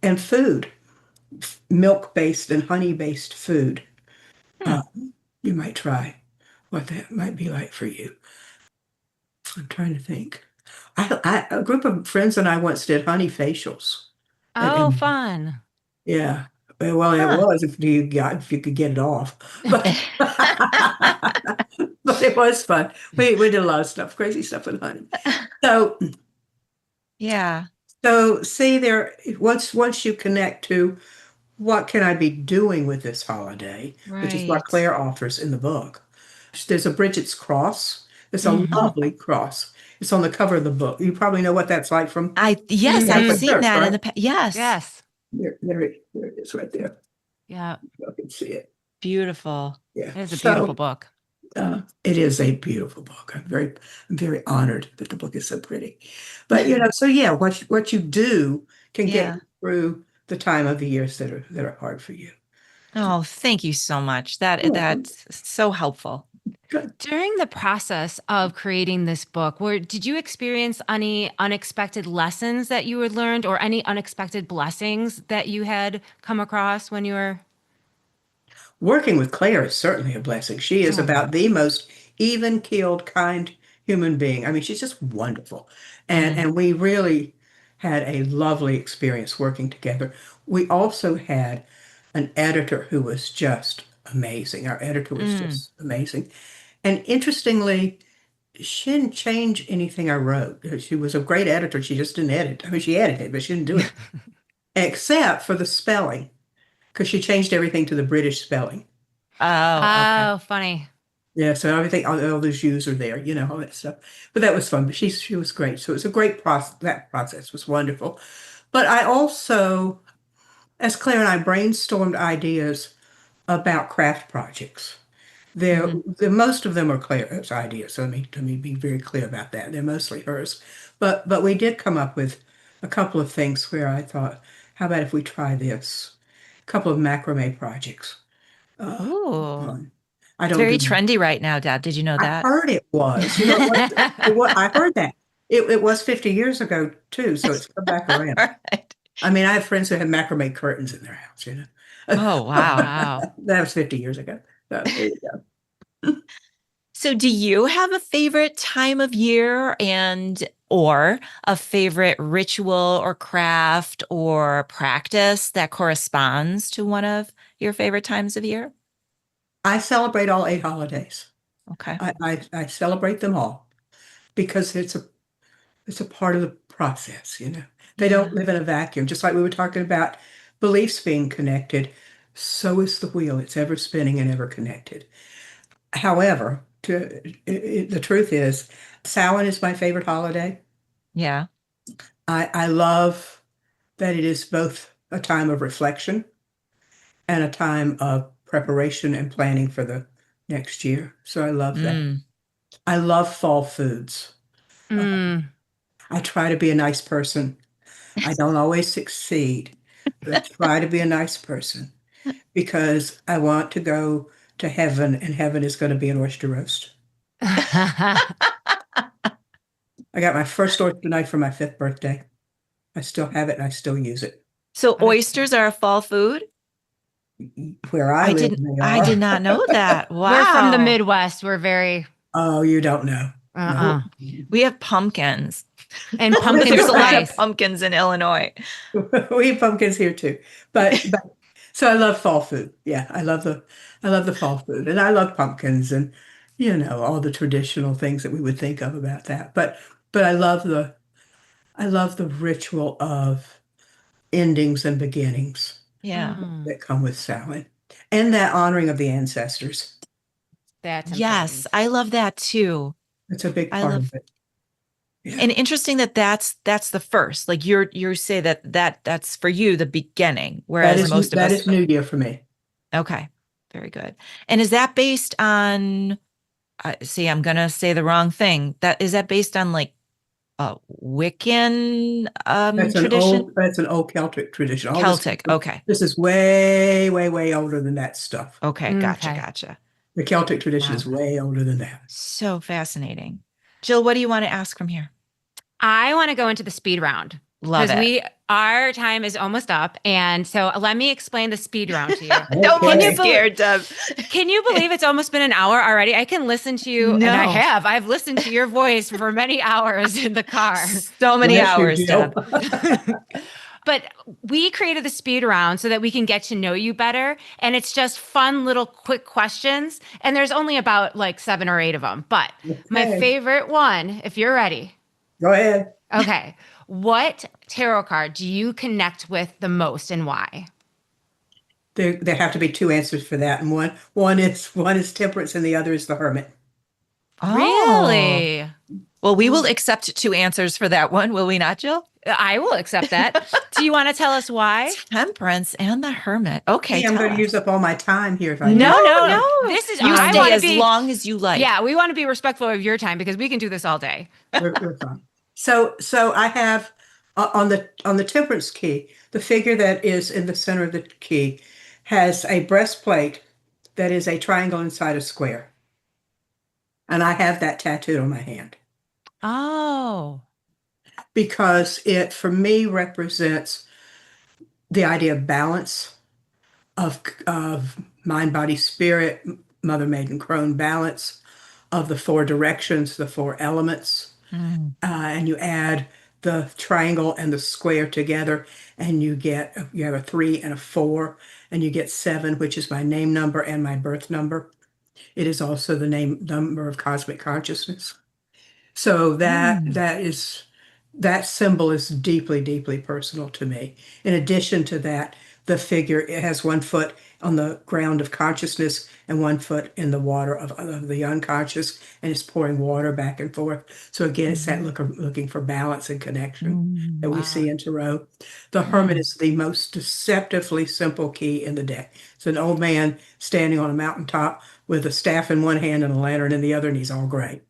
and food, milk-based and honey-based food. Hmm. Uh, you might try what that might be like for you. I'm trying to think. A group of friends and I once did honey facials. Oh, And fun. yeah, well, it Huh. was if you could get it off, but but it was fun. We did a lot of stuff, crazy stuff with honey. So Yeah. see there, once you connect to what can I be doing with this holiday, which is what Right. Claire offers in the book. There's a Bridget's cross. It's a Mhm. lovely cross. It's on the cover of the book. You probably know what that's like from Yes, I've Catholic Hmm. seen Church, that in right? the past. Yes. Yes. There it is right there. Yeah. You can see it. Beautiful. Yeah. It is a beautiful So book. it is a beautiful book. I'm very honored that the book is so pretty. But so yeah, what you do can get Yeah. you through the time of the years that are hard for you. Oh, thank you so much. You're welcome. That's so helpful. Good. During the process of creating this book, did you experience any unexpected lessons that you had learned or any unexpected blessings that you had come across when you were? Working with Claire is certainly a blessing. She is Oh. about the most even-keeled, kind human being. I mean, she's just wonderful. Mm. And we really had a lovely experience working together. We also had an editor who was just amazing. Our editor was Mm. just amazing. And interestingly, she didn't change anything I wrote. She was a great editor. She just didn't edit. I mean, she edited, but she didn't do it except for the spelling, because she changed everything to the British spelling. Oh, okay. Oh, funny. Yeah, so everything, all those U's are there, all that stuff. But that was fun. But she was great. So it was a great process. That process was wonderful. But I also, as Claire and I brainstormed ideas about craft projects. Hmm. Most of them are Claire's ideas. So let me be very clear about that. They're mostly hers. But we did come up with a couple of things where I thought, how about if we try this? A couple of macrame projects. Uh, Ooh. fun. I It's don't very do trendy right now, Deb. Did you know I that? heard it was. I heard that. It was 50 years ago too, so it's come back around. Right. I mean, I have friends who have macrame curtains in their house. Oh, wow. Wow. That was 50 years ago. So there you go. So do you have a favorite time of year and or a favorite ritual or craft or practice that corresponds to one of your favorite times of year? I celebrate all 8 holidays. Okay. I celebrate them all because it's a part of the process. They don't Yeah. live in a vacuum. Just like we were talking about beliefs being connected, so is the wheel. It's ever spinning and ever connected. However, the truth is, Samhain is my favorite holiday. Yeah. I love that it is both a time of reflection and a time of preparation and planning for the next year. So I love that. Mm. I love fall foods. Uh, Mm. I try to be a nice person. I don't always succeed, but I try to be a nice person because I want to go to heaven, and heaven is going to be an oyster roast. I got my first oyster knife for my 5th birthday. I still have it and I still use it. So oysters are a fall food? Where I live, they I did are. not know that. We're from the Wow. Midwest. We're very Oh, you don't know. uh-uh. No. We have pumpkins. And pumpkin There's a lot of spice. pumpkins in Illinois. We have pumpkins here too. But so I love fall food. Yeah, I love the fall food. And I love pumpkins and all the traditional things that we would think of about that. But I love the ritual of endings and beginnings Yeah. that come with salad and that honoring of the ancestors. That's Yes, important. I love that too. It's a big I part love of it. Yeah. And interesting that that's the first. Like you say that's for you the beginning, whereas most of That us. is New Year for me. Okay, very good. And is that based on? See, I'm gonna say the wrong thing. Is that based on like Wiccan tradition? That's an old Celtic tradition. All Celtic. Okay. this is way, way, way older than that stuff. Okay. Gotcha. The Celtic tradition Wow. is way older than that. So fascinating. Jill, what do you want to ask from here? I want to go into the speed round. Love it. Our time is almost up. And so let me explain the speed round to you. Don't Okay. be scared, Deb. Can you believe it's almost been an hour already? I can listen to you, and I No. have. I've listened to your voice for many hours in the car. So many Bless you, hours, Jill. Deb. But we created the speed round so that we can get to know you better. And it's just fun little quick questions. And there's only about like 7 or 8 of them. But my Okay. favorite one, if you're ready. Go ahead. Okay. What tarot card do you connect with the most and why? There have to be 2 answers for that, and one is Temperance, and the other is the Hermit. Oh. Really? Well, we will accept 2 answers for that one, will we not, Jill? I will accept that. Do you want to tell us why? Temperance and the Hermit. Okay, Hey, I'm tell going us. to use up all my time here if I No, do. no. This is You I stay wanna as be, long as you like. Yeah, we want to be respectful of your time because we can do this all day. We're fine. So I have on the Temperance key, the figure that is in the center of the key has a breastplate that is a triangle inside a square, and I have that tattooed on my hand Oh. because it for me represents the idea of balance of mind, body, spirit, mother, maiden, crone balance of the 4 directions, the 4 elements. And you add the triangle and the square together, and you have a 3 and a 4, and you get 7, which is my name number and my birth number. It is also the name number of cosmic consciousness. So that symbol is deeply, deeply personal to me. In addition to that, the figure, it has 1 foot on the ground of consciousness and 1 foot in the water of the unconscious, and it's pouring water back and forth. So again, it's that looking for balance and connection that we see in Tarot. The Hermit is the most deceptively simple key in the deck. It's an old man standing on a mountaintop with a staff in one hand and a lantern in the other, and he's all gray.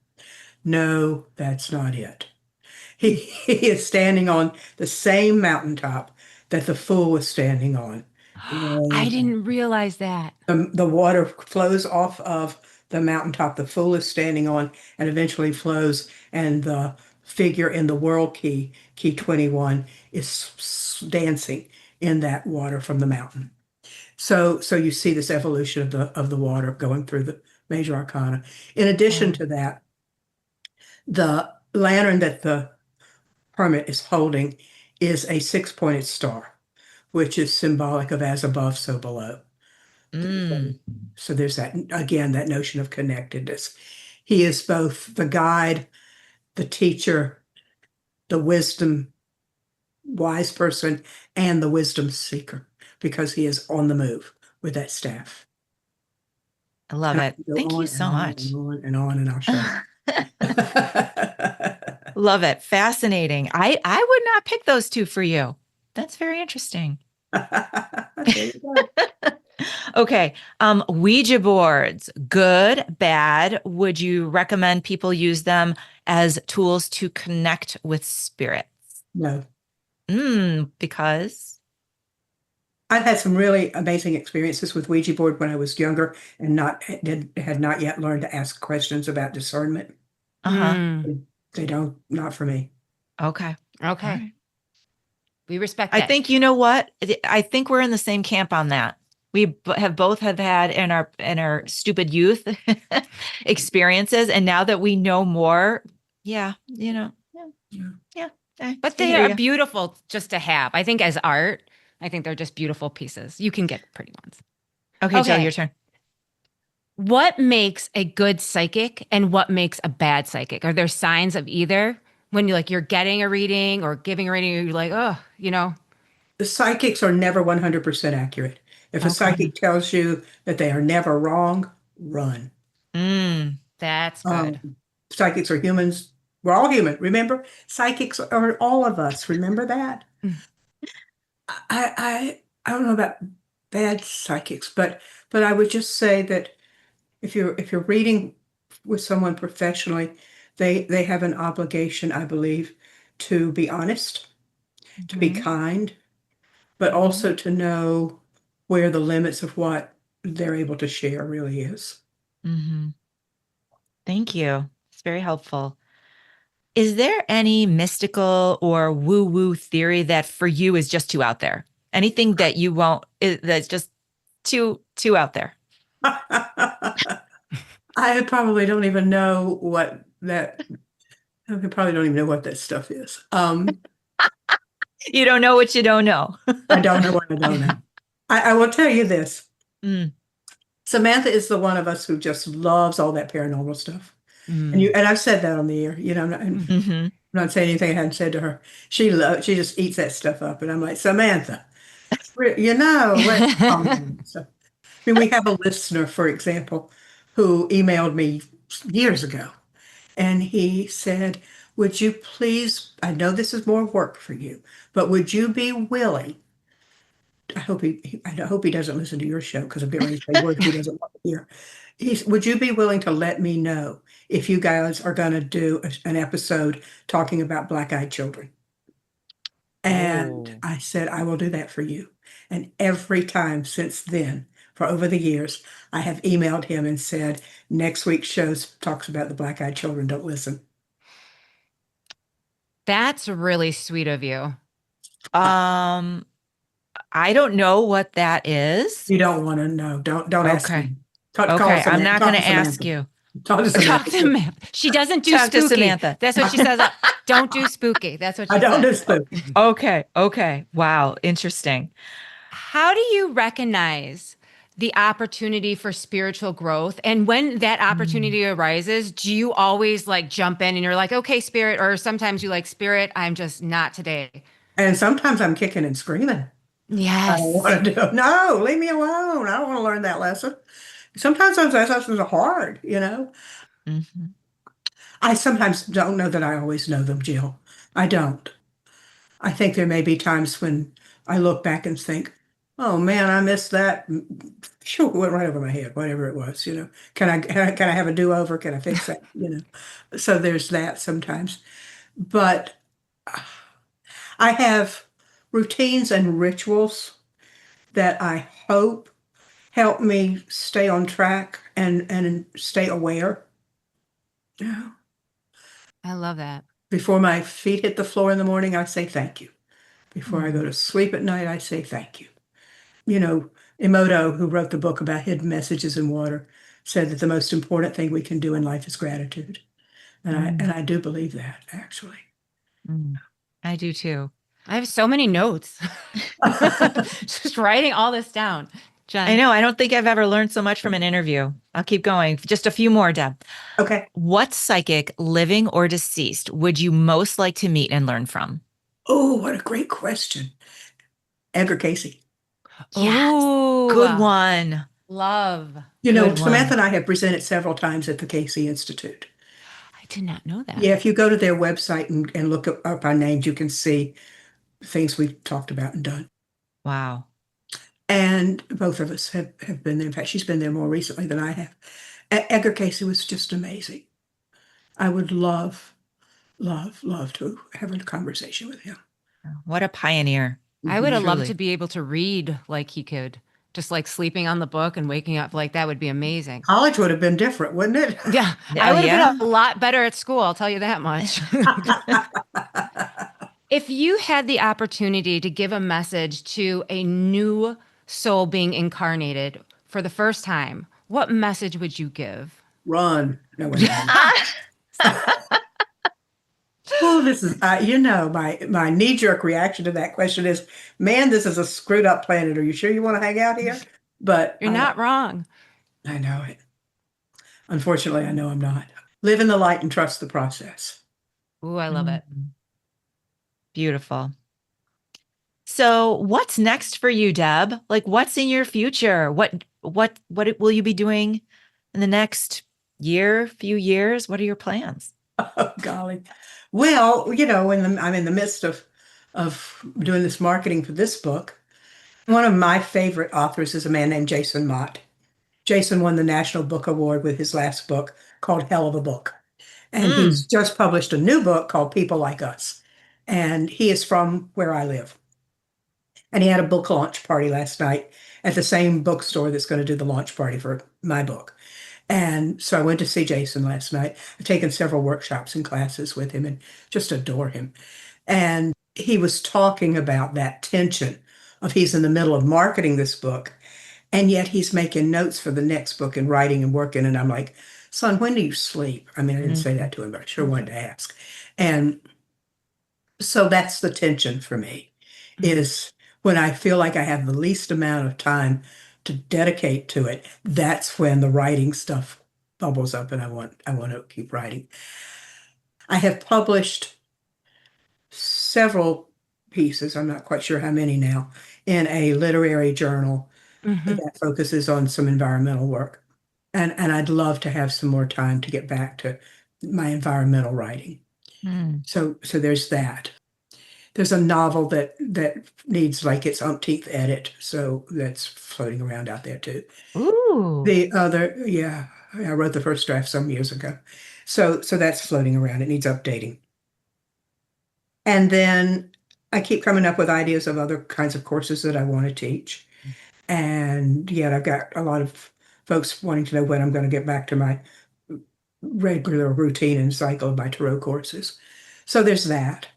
No, that's not it. He is standing on the same mountaintop that the Fool was standing on. I didn't realize that. The water flows off of the mountaintop the Fool is standing on and eventually flows, and the figure in the World key, key 21, is dancing in that water from the mountain. So you see this evolution of the water going through the major arcana. In addition to that, the lantern that the Hermit is holding is a 6-pointed star, which is symbolic of as above, so below. So there's that, again, that notion of connectedness. He is both the guide, the teacher, the wisdom, wise person, and the wisdom seeker, because he is on the move with that staff. I love it. Thank you so much. And on, and I'll show you. Love it. Fascinating. I would not pick those 2 for you. That's very interesting. There you go. Okay. Ouija boards, good, bad. Would you recommend people use them as tools to connect with spirits? No. Because? I've had some really amazing experiences with Ouija board when I was younger and had not yet learned to ask questions about discernment. Uh-huh. They don't, not for me. Okay. Okay. All right. We respect I that. think, you know what? I think we're in the same camp on that. Have both have had in our stupid youth experiences, and now that we know more, yeah, yeah, yeah. But I they hear are you. beautiful just to have. I think as art, I think they're just beautiful pieces. You can get pretty ones. Okay, Jill, Okay. your turn. What makes a good psychic and what makes a bad psychic? Are there signs of either when you're getting a reading or giving a reading, you're like, oh, The psychics are never 100% accurate. If a okay, psychic tells you that they are never wrong, run. Mm, that's Um, good. Psychics are humans. We're all human. Remember, psychics are all of us. Remember that. Mm. I don't know about bad psychics, but I would just say that if you're reading with someone professionally, they have an obligation, I believe, to be honest, to be mhm, kind, but mhm, also to know where the limits of what they're able to share really is. mhm. Thank you. It's very helpful. Is there any mystical or woo-woo theory that for you is just too out there? Anything that you won't, that's just too out there? I probably don't even know what that, I probably don't even know what that stuff is. You don't know what you don't know. I don't know what I don't know. I will tell you this. Mm, Samantha is the one of us who just loves all that paranormal stuff. Mm, And I've said that on the air. I'm mm. hmm not saying anything I hadn't said to her. She just eats that stuff up. And I'm like, Samantha, calm down. So, I mean, we have a listener, for example, who emailed me years ago, and he said, would you please, I know this is more work for you, but would you be willing? I hope he doesn't listen to your show because I'm getting ready to say words he doesn't want to hear. Would you be willing to let me know if you guys are going to do an episode talking about black-eyed children? And Oh, I said, I will do that for you. And every time since then, for over the years, I have emailed him and said, next week's show talks about the black-eyed children. Don't listen. that's really sweet of you. Um, I don't know what that is. You don't want to know. Don't ask Okay. me. Call Okay. I'm Samantha. not Talk going to to ask Samantha. you. Talk to Talk Samantha. to me. She doesn't do Talk to spooky. Samantha. That's what she says. Don't do spooky. That's what I she don't says. do spooky. Okay. Okay. Wow. Interesting. How do you recognize the opportunity for spiritual growth? And when that Mm. opportunity arises, do you always jump in and you're like, okay, spirit, or sometimes you like, spirit, I'm just not today? And sometimes I'm kicking and screaming. I don't Yes. want to do it. No, leave me alone. I don't want to learn that lesson. Sometimes those lessons are hard. Mhm. I sometimes don't know that I always know them, Jill. I don't. I think there may be times when I look back and think, oh man, I missed that. Sure, it went right over my head, whatever it was. Can I have a do-over? Can I fix that? So there's that sometimes. But I have routines and rituals that I hope help me stay on track and stay aware. Yeah. I love that. Before my feet hit the floor in the morning, I say thank you. Before I go Mm. to sleep at night, I say thank you. You know, Emoto, who wrote the book about hidden messages in water, said that the most important thing we can do in life is gratitude. And I Mm. and I do believe that, actually. Mm. I do too. I have so many notes. Just writing all this down. I Jen. know. I don't think I've ever learned so much from an interview. I'll keep going. Just a few more, Deb. Okay. What psychic, living or deceased, would you most like to meet and learn from? Oh, what a great question. Edgar Casey. Yes. Good Oh, one. love. Good Samantha one. and I have presented several times at the Casey Institute. I did not know that. Yeah, if you go to their website and look up our names, you can see things we've talked about and done. Wow. And both of us have been there. In fact, she's been there more recently than I have. Edgar Casey was just amazing. I would love, love, love to have a conversation with him. What a pioneer. I would Mhm. have loved to Truly. be able to read like he could. just like sleeping on the book and waking up, like that would be amazing. College would have been different, wouldn't it? Yeah, Oh, I would have yeah. been a lot better at school, I'll tell you that much. If you had the opportunity to give a message to a new soul being incarnated for the first time, what message would you give? Run. No, wait a minute. Oh, this is, my knee-jerk reaction to that question is, man, this is a screwed up planet. Are you sure you want to hang out here? But You're not wrong. I know it. Unfortunately, I know I'm not. Live in the light and trust the process. Ooh, I love it. Beautiful. So, what's next for you, Deb? Like, what's in your future? What will you be doing in the next year, few years? What are your plans? Oh, golly. Well, I'm in the midst of doing this marketing for this book. One of my favorite authors is a man named Jason Mott. Jason won the National Book Award with his last book called Hell of a Book. And he's just published a new book called People Like Us. And he is from where I live. And he had a book launch party last night at the same bookstore that's going to do the launch party for my book. And so I went to see Jason last night. I've taken several workshops and classes with him and just adore him. And he was talking about that tension of he's in the middle of marketing this book, and yet he's making notes for the next book and writing and working. And I'm like, son, when do you sleep? I mean, I didn't say that to him, but I sure wanted to ask. And so that's the tension for me, is when I feel like I have the least amount of time to dedicate to it, that's when the writing stuff bubbles up and I want to keep writing. I have published several pieces, I'm not quite sure how many now, in a literary journal that focuses on some environmental work. And I'd love to have some more time to get back to my environmental writing. So there's that. There's a novel that needs like its umpteenth edit, so that's floating around out there too. Ooh. The other, yeah, I wrote the first draft some years ago. So that's floating around. It needs updating. And then I keep coming up with ideas of other kinds of courses that I want to teach. And yet I've got a lot of folks wanting to know when I'm going to get back to my regular routine and cycle of my tarot courses. So there's that.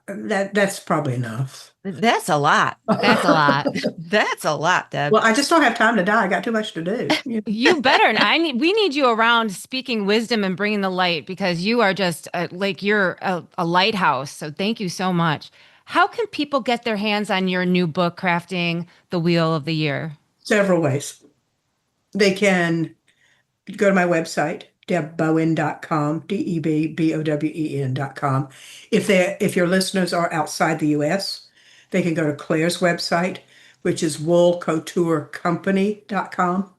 That's probably enough. That's a lot. That's a lot. That's a lot, Deb. Well, I just don't have time to die. I got too much to do. You better. We need you around speaking wisdom and bringing the light, because you are just like you're a lighthouse. So thank you so much. How can people get their hands on your new book, Crafting the Wheel of the Year? Several ways. They can go to my website, debbowen.com, DEBBOWEN.com. If your listeners are outside the US, they can go to Claire's website, which is woolcouturecompany.com.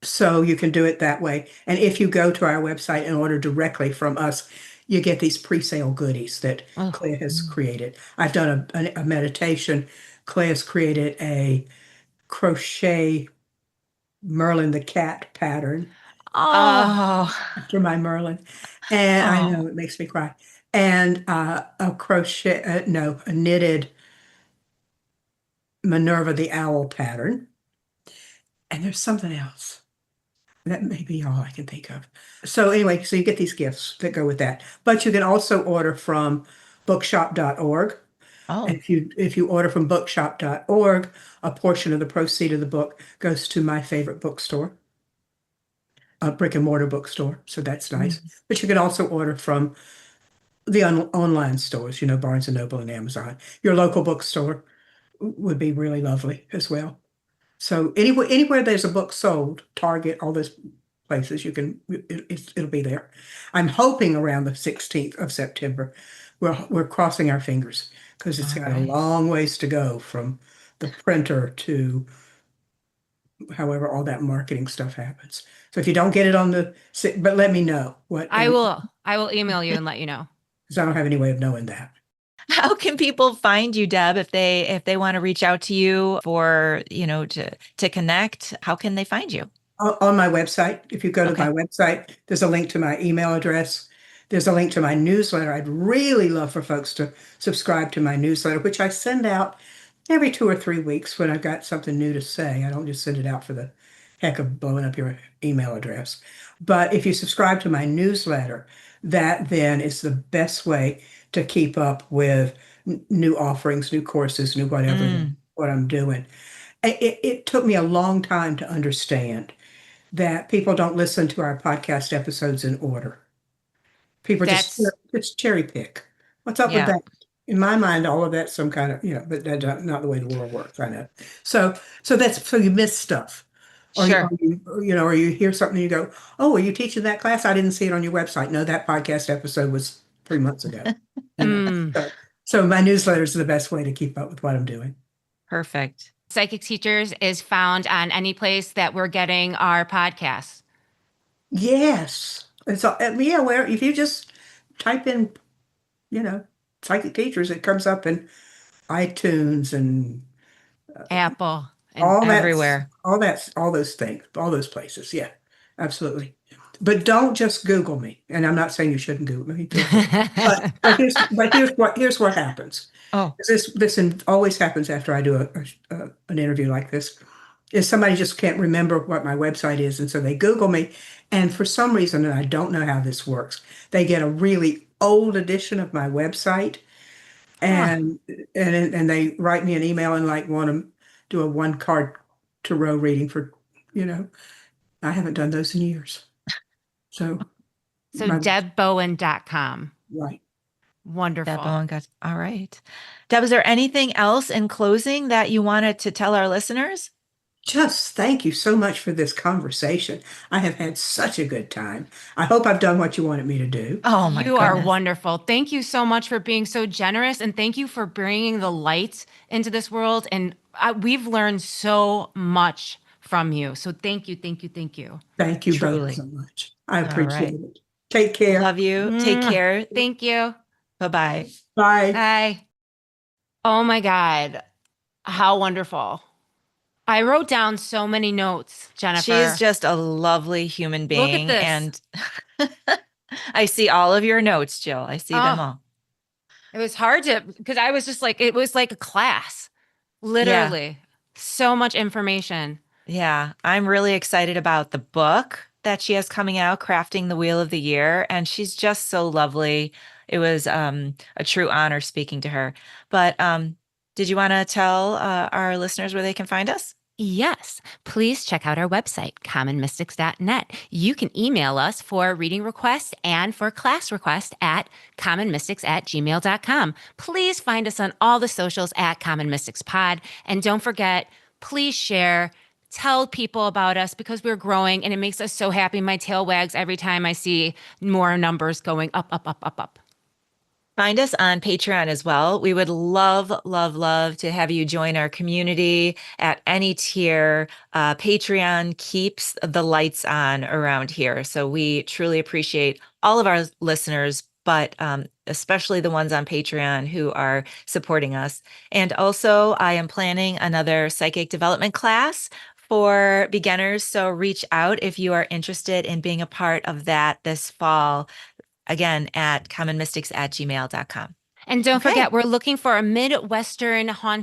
So you can do it that way. And if you go to our website and order directly from us, you get these pre-sale goodies that Claire has created. I've done a meditation. Claire's created a crochet Merlin the cat pattern. After my Merlin. And I know it makes me cry. And a knitted Minerva the owl pattern. And there's something else. That may be all I can think of. So anyway, so you get these gifts that go with that. But you can also order from bookshop.org. And if you order from bookshop.org, a portion of the proceeds of the book goes to my favorite bookstore, a brick and mortar bookstore. So that's nice. But you can also order from the online stores, Barnes and Noble and Amazon. Your local bookstore would be really lovely as well. So anywhere there's a book sold, Target, all those places, it'll be there. I'm hoping around the 16th of September. We're crossing our fingers because it's got a long ways to go from the printer to however all that marketing stuff happens. So if you don't get it but let me know what. I will email you and let you know. Because I don't have any way of knowing that. How can people find you, Deb, if they want to reach out to you for, to connect? How can they find you? On my website. If you go to my website, there's a link to my email address. There's a link to my newsletter. I'd really love for folks to subscribe to my newsletter, which I send out every 2 or 3 weeks when I've got something new to say. I don't just send it out for the heck of blowing up your email address. But if you subscribe to my newsletter, that then is the best way to keep up with new offerings, new courses, new whatever Mm, what I'm doing. It took me a long time to understand that people don't listen to our podcast episodes in order. People That's just cherry pick. What's up with yeah, that? In my mind, all of that's some kind of, but that's not the way the world works, I know. So, so you miss stuff. sure. Or you hear something and you go, "Oh, are you teaching that class? I didn't see it on your website." No, that podcast episode was 3 months ago. You know. mm, So my newsletter is the best way to keep up with what I'm doing. Perfect. Psychic Teachers is found on any place that we're getting our podcasts. Yes. It's all, yeah, where if you just type in, you know, psychic teachers, it comes up in iTunes and Apple and all Everywhere. all those things, all those places. Yeah, absolutely. But don't just Google me. And I'm not saying you shouldn't Google me. Feel free. Here's what happens. Oh, Always happens after I do an interview like this. Is somebody just can't remember what my website is, and so they Google me, and for some reason, and I don't know how this works, they get a really old edition of my website, Huh. and and they write me an email and like want to do a one card tarot reading for, you know, I haven't done those in years. So So my debbowen.com. right. Deb Wonderful. Bowen got all right. Deb, is there anything else in closing that you wanted to tell our listeners? Just thank you so much for this conversation. I have had such a good time. I hope I've done what you wanted me to do. Oh my You are goodness. wonderful. Thank you so much for being so generous, and thank you for bringing the light into this world. And we've learned so much from you. So thank you, thank you, thank you. Thank you both Truly. so much. I All right. appreciate it. Take care. Love you. Take Mwah. care. Thank you. Bye-bye. Bye. Bye. Oh my God. How wonderful. I wrote down so many notes, She's Jennifer. just a lovely human Look at being. this. And I see all of your notes, Jill. I see them Oh, all. it was hard to, because I was just like, it was like a class, Yeah. literally. So much information. Yeah. I'm really excited about the book that she has coming out, Crafting the Wheel of the Year. And she's just so lovely. It was a true honor speaking to her. But did you want to tell our listeners where they can find us? Yes, please check out our website, commonmystics.net. You can email us for reading requests and for class requests at commonmystics@gmail.com. Please find us on all the socials at Common Mystics Pod. And don't forget, please share, tell people about us because we're growing and it makes us so happy. My tail wags every time I see more numbers going up, up, up, up, up. Find us on Patreon as well. We would love, love, love to have you join our community at any tier. Patreon keeps the lights on around here. So we truly appreciate all of our listeners, but especially the ones on Patreon who are supporting us. And also, I am planning another psychic development class for beginners. So reach out if you are interested in being a part of that this fall. Again, at commonmystics@gmail.com. And don't Okay. forget, we're looking for a Midwestern haunted